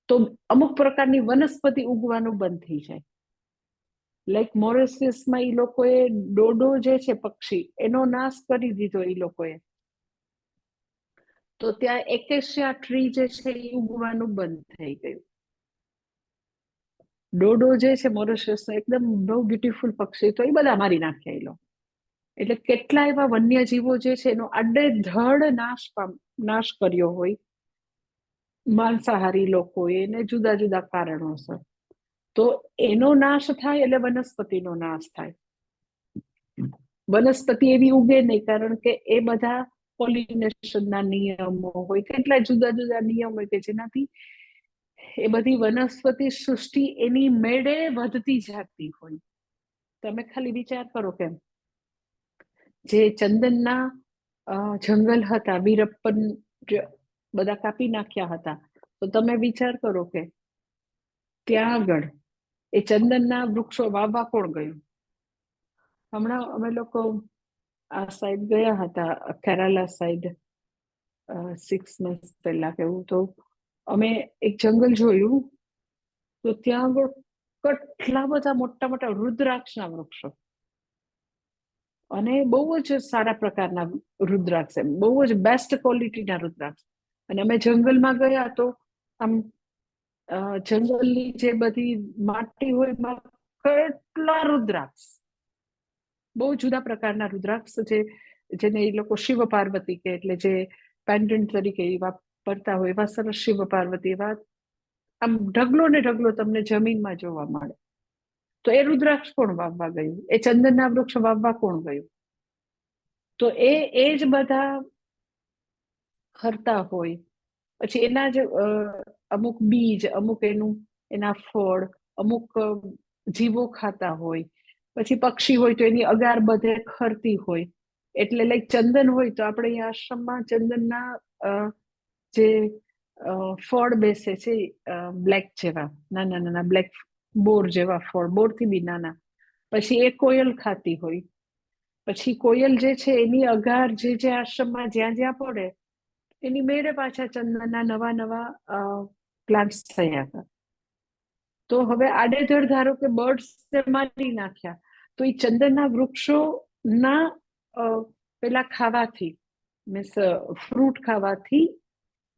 તો અમુક પ્રકારની વનસ્પતિ ઉગવાનું બંધ થઈ જાય. લાઈક મોરેશિયસમાં એ લોકોએ ડોડો જે છે પક્ષી, એનો નાશ કરી દીધો એ લોકોએ, તો ત્યાં એકેશિયા ટ્રી જે છે એ ઉગવાનું બંધ થઈ ગયું. ડોડો જે છે મોરેશિયસનો એકદમ બહુ બ્યુટીફુલ પક્ષી, તો એ બધા મારી નાખ્યા એ લોકો. એટલે કેટલા એવા વન્યજીવો જે છે એનો આડેધડ નાશ કર્યો હોય માંસાહારી લોકોએ ને જુદા જુદા કારણોસર. તો એનો નાશ થાય એટલે વનસ્પતિનો નાશ થાય. વનસ્પતિ એવી ઉગે નહીં, કારણ કે એ બધા પોલિનેશનના નિયમો હોય, કેટલા જુદા જુદા નિયમ હોય કે જેનાથી એ બધી વનસ્પતિ સૃષ્ટિ એની મેળે વધતી જાતી હોય. તમે ખાલી વિચાર કરો કે જે ચંદનના જંગલ હતા, વીરપ્પન બધા કાપી નાખ્યા હતા, તો તમે વિચાર કરો કે ત્યાં આગળ એ ચંદનના વૃક્ષો વાવવા કોણ ગયું? હમણાં અમે લોકો આ સાઈડ ગયા હતા, કેરાલા સાઈડ 6 months પહેલા કેવું, તો અમે એક જંગલ જોયું, તો ત્યાં આગળ કેટલા બધા મોટા મોટા રુદ્રાક્ષના વૃક્ષો, અને બહુ જ સારા પ્રકારના રુદ્રાક્ષ, બહુ જ બેસ્ટ ક્વોલિટીના રુદ્રાક્ષ. અને અમે જંગલમાં ગયા તો આમ જંગલની જે બધી માટી હોય એમાં કેટલા રુદ્રાક્ષ, બહુ જુદા પ્રકારના રુદ્રાક્ષ, જેને એ લોકો શિવ પાર્વતી કે, એટલે જે પેન્ડન્ટ તરીકે વાપરતા હોય એવા સરસ શિવ પાર્વતી, એવા આમ ઢગલો ને ઢગલો તમને જમીનમાં જોવા મળે. તો એ રુદ્રાક્ષ કોણ વાવવા ગયું? એ ચંદનના વૃક્ષ વાવવા કોણ ગયું? તો એ જ બધા ખરતા હોય. પછી એના જ અમુક બીજ, અમુક એના ફળ, અમુક જીવો ખાતા હોય. પછી પક્ષી હોય તો એની અગાર બધે ખરતી હોય. એટલે લાઈક ચંદન હોય તો આપણે અહીંયા આશ્રમમાં ચંદનના જે ફળ બેસે છે, બ્લેક જેવા નાના નાના બ્લેક બોર જેવા ફળ, બોરથી બી નાના, પછી એ કોયલ ખાતી હોય. પછી કોયલ જે છે એની અગાર જે આશ્રમમાં જ્યાં જ્યાં પડે એની મેળે પાછા ચંદનના નવા નવા પ્લાન્ટ્સ થયા હતા. તો હવે આડેધડ ધારો કે બર્ડ્સ મારી નાખ્યા, તો એ ચંદનના વૃક્ષોના પેલા ખાવાથી, મીન્સ ફ્રૂટ ખાવાથી,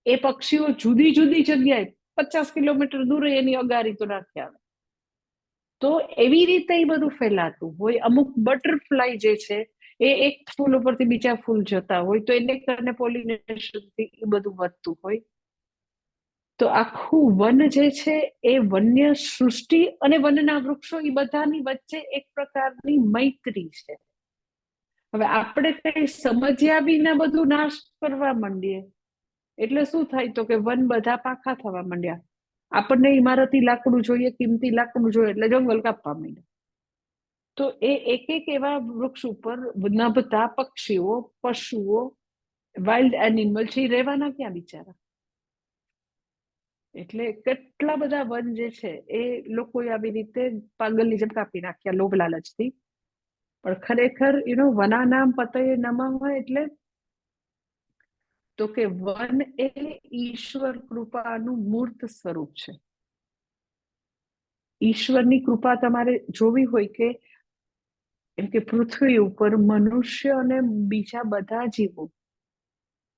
એ પક્ષીઓ જુદી જુદી જગ્યાએ 50 કિલોમીટર દૂર એની અગારી તો નાખી આવે. તો એવી રીતે એ બધું ફેલાતું હોય. અમુક બટરફ્લાય જે છે એ એક ફૂલ ઉપરથી બીજા ફૂલ જતા હોય, તો એને કારણે પોલિનેશનથી એ બધું વધતું હોય. તો આખું વન જે છે એ વન્ય સૃષ્ટિ અને વનના વૃક્ષો, એ બધાની વચ્ચે એક પ્રકારની મૈત્રી છે. હવે આપણે કઈ સમજ્યા વિના બધું નાશ કરવા માંડીએ એટલે શું થાય? તો કે વન બધા પાખા થવા માંડ્યા. આપણને ઇમારતી લાકડું જોઈએ, કિંમતી લાકડું જોઈએ, એટલે જંગલ કાપવા માંડ્યા. તો એ એક એક એવા વૃક્ષ ઉપર નભતા પક્ષીઓ, પશુઓ, વાઇલ્ડ એનિમલ છે, એ રહેવાના ક્યાં બિચારા? એટલે કેટલા બધા વન જે છે એ લોકોએ આવી રીતે પાગલની જેમ કાપી નાખ્યા લોભ લાલચથી. પણ ખરેખર વનાનામ પતયે નમઃ એટલે તો કે વન એ ઈશ્વર કૃપાનું મૂર્ત સ્વરૂપ છે. ઈશ્વરની કૃપા તમારે જોવી હોય કે એમ કે પૃથ્વી ઉપર મનુષ્ય અને બીજા બધા જીવો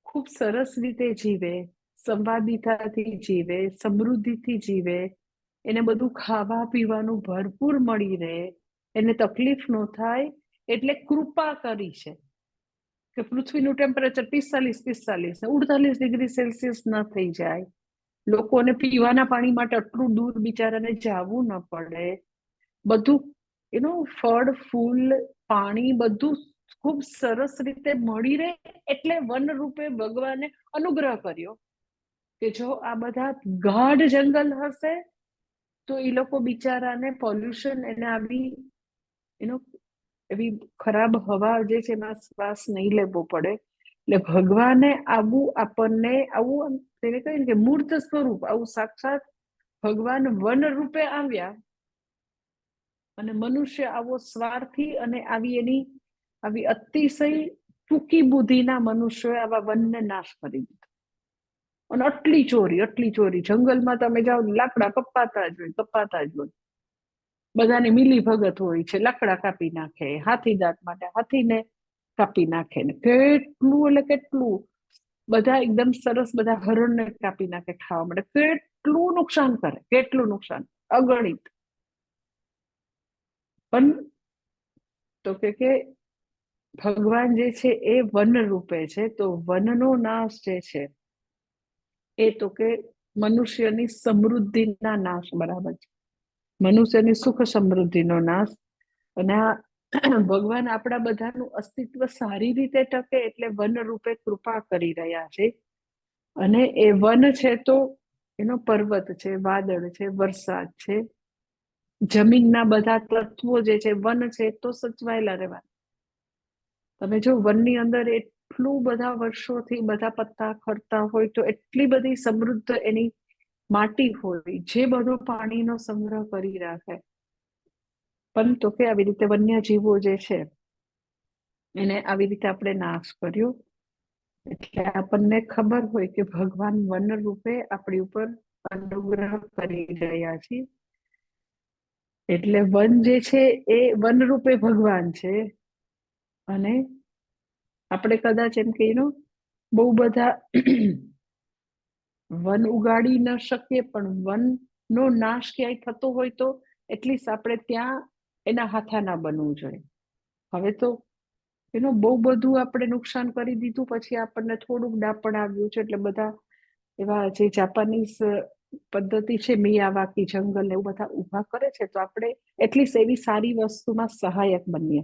ખૂબ સરસ રીતે જીવે, સંવાદિતાથી જીવે, સમૃદ્ધિથી જીવે, એને બધું ખાવા પીવાનું ભરપૂર મળી રહે, એને તકલીફ ન થાય, એટલે કૃપા કરી છે કે પૃથ્વીનું ટેમ્પરેચર 45-48 ડિગ્રી સેલ્સિયસ ન થઈ જાય, લોકોને પીવાના પાણી માટે આટલું દૂર બિચારાને જવું ન પડે, બધું ફળ ફૂલ પાણી બધું ખૂબ સરસ રીતે મળી રહે. એટલે વન રૂપે ભગવાને અનુગ્રહ કર્યો કે જો આ બધા ગાઢ જંગલ હશે તો એ લોકો બિચારાને પોલ્યુશન, એને આવી એવી ખરાબ હવા જે છે એમાં શ્વાસ નહીં લેવો પડે. એટલે ભગવાને આવું આપણને, આવું તેને કહ્યું કે મૂર્ત સ્વરૂપ, આવું સાક્ષાત ભગવાન વન રૂપે આવ્યા, અને મનુષ્ય આવો સ્વાર્થી અને આવી અતિશય ટૂંકી બુદ્ધિના મનુષ્યોએ આવા વનને નાશ કરી દીધો. અને આટલી ચોરી, જંગલમાં તમે જાઓ, લાકડા કપાતા જ હોય, બધાની મિલી ભગત હોય છે, લાકડા કાપી નાખે, હાથી દાંત માટે હાથીને કાપી નાખે, ને કેટલું એટલે કેટલું, બધા એકદમ સરસ બધા હરણને કાપી નાખે ખાવા માટે, કેટલું નુકસાન કરે, કેટલું નુકસાન અગણિત. પણ તો કે ભગવાન જે છે એ વન રૂપે છે, તો વનનો નાશ જે છે એ તો કે મનુષ્યની સમૃદ્ધિના નાશ બરાબર છે, મનુષ્યની સુખ સમૃદ્ધિનો નાશ. અને આ ભગવાન આપણા બધાનું અસ્તિત્વ સારી રીતે ટકે એટલે વન રૂપે કૃપા કરી રહ્યા છે. અને એ વન છે તો એનો પર્વત છે, વાદળ છે, વરસાદ છે, જમીનના બધા તત્વો જે છે, વન છે તો સચવાયેલા રહેવા. તમે જો વનની અંદર એટલું બધા વર્ષોથી બધા પત્તા ખરતા હોય તો એટલી બધી સમૃદ્ધ એની માટી હોય જે બધો પાણીનો સંગ્રહ કરી રાખે. પણ તો કે આવી રીતે વન્ય જીવો જે છે એને આવી રીતે આપણે નાશ કર્યો. એટલે આપણને ખબર હોય કે ભગવાન વન રૂપે આપણી ઉપર અનુગ્રહ કરી રહ્યા છે. એટલે વન જે છે એ વન રૂપે ભગવાન છે. અને આપણે કદાચ એમ કહીએ બહુ બધા વન ઉગાડી ન શકીએ, પણ વનનો નાશ ક્યાંય થતો હોય તો એટલીસ્ટ આપણે ત્યાં એના હાથા ના બનવું જોઈએ. હવે તો એનું બહુ બધું આપણે નુકસાન કરી દીધું, પછી આપણને થોડુંક ડાપણ આવ્યું છે. એટલે બધા એવા જે જાપાનીઝ પદ્ધતિ છે, મિયાવાકી જંગલ એવું બધા ઊભા કરે છે, તો આપણે એટલીસ્ટ એવી સારી વસ્તુમાં સહાયક બનીએ.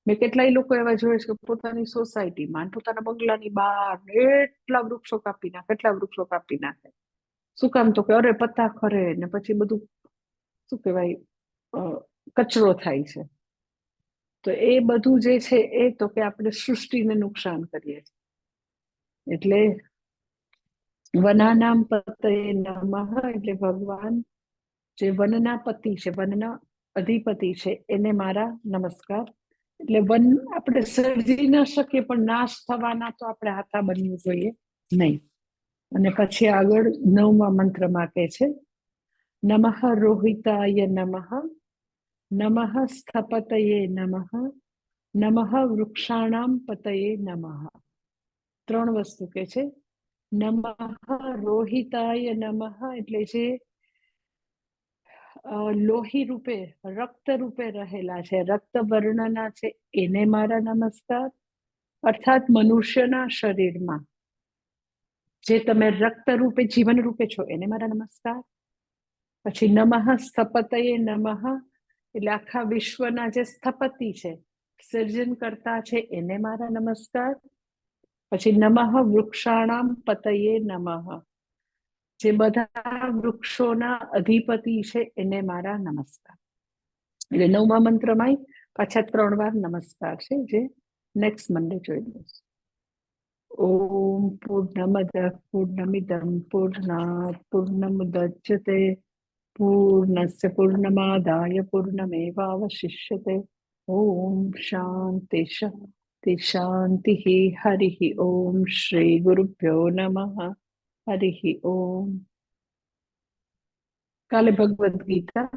મેં કેટલાય લોકો એવા જોયે છે કે પોતાની સોસાયટીમાં, પોતાના બંગલાની બહાર એટલા વૃક્ષો કાપી નાખે, એટલા વૃક્ષો કાપી નાખે. શું કામ? તો કે અરે પત્તા ખરે ને પછી બધું શું કહેવાય કચરો થાય છે. તો એ બધું જે છે એ તો કે આપણે સૃષ્ટિને નુકસાન કરીએ છીએ. એટલે વનાનામ પતયે નમઃ એટલે ભગવાન જે વનના પતિ છે, વનના અધિપતિ છે, એને મારા નમસ્કાર. એટલે વન આપણે સર્જી ન શકીએ, પણ નાશ થવાના તો આપણે હાથા બનવું જોઈએ નહીં. અને પછી આગળ 9મા મંત્રમાં કહે છે, નમઃ રોહિતાય નમઃ, નમઃ સ્થપતયે નમઃ, નમઃ વૃક્ષાણામ પતયે નમઃ. 3 વસ્તુ કે છે. નમઃ રોહિતાય નમઃ એટલે જે લોહી રૂપે, રક્ત રૂપે રહેલા છે, રક્ત વર્ણના છે, એને મારા નમસ્કાર. અર્થાત મનુષ્યના શરીરમાં જે તમે રક્ત રૂપે, જીવન રૂપે છો, એને મારા નમસ્કાર. પછી નમઃ સ્થપતયે નમઃ એટલે આખા વિશ્વના જે સ્થપતિ છે, સર્જન કરતા છે, એને મારા નમસ્કાર. પછી નમઃ વૃક્ષાણામ પતયે નમઃ જે બધા વૃક્ષોના અધિપતિ છે, એને મારા નમસ્કાર. એટલે 9મા મંત્રમાં પાછા 3 વાર નમસ્કાર છે, જે નેક્સ્ટ મંડે જોઈ લઈશું. ઓમ પૂર્ણમદ પૂર્ણમિદં પૂર્ણાત પૂર્ણમુદચ્યતે પૂર્ણસ્ય પૂર્ણમાદાય પૂર્ણમેવાવશિષ્યતે. ઓમ શાંતિ શાંતિ શાંતિ. હરિ ઓમ. શ્રી ગુરુભ્યો નમઃ. હરિ ઓમ. કાલે ભગવદ ગીતા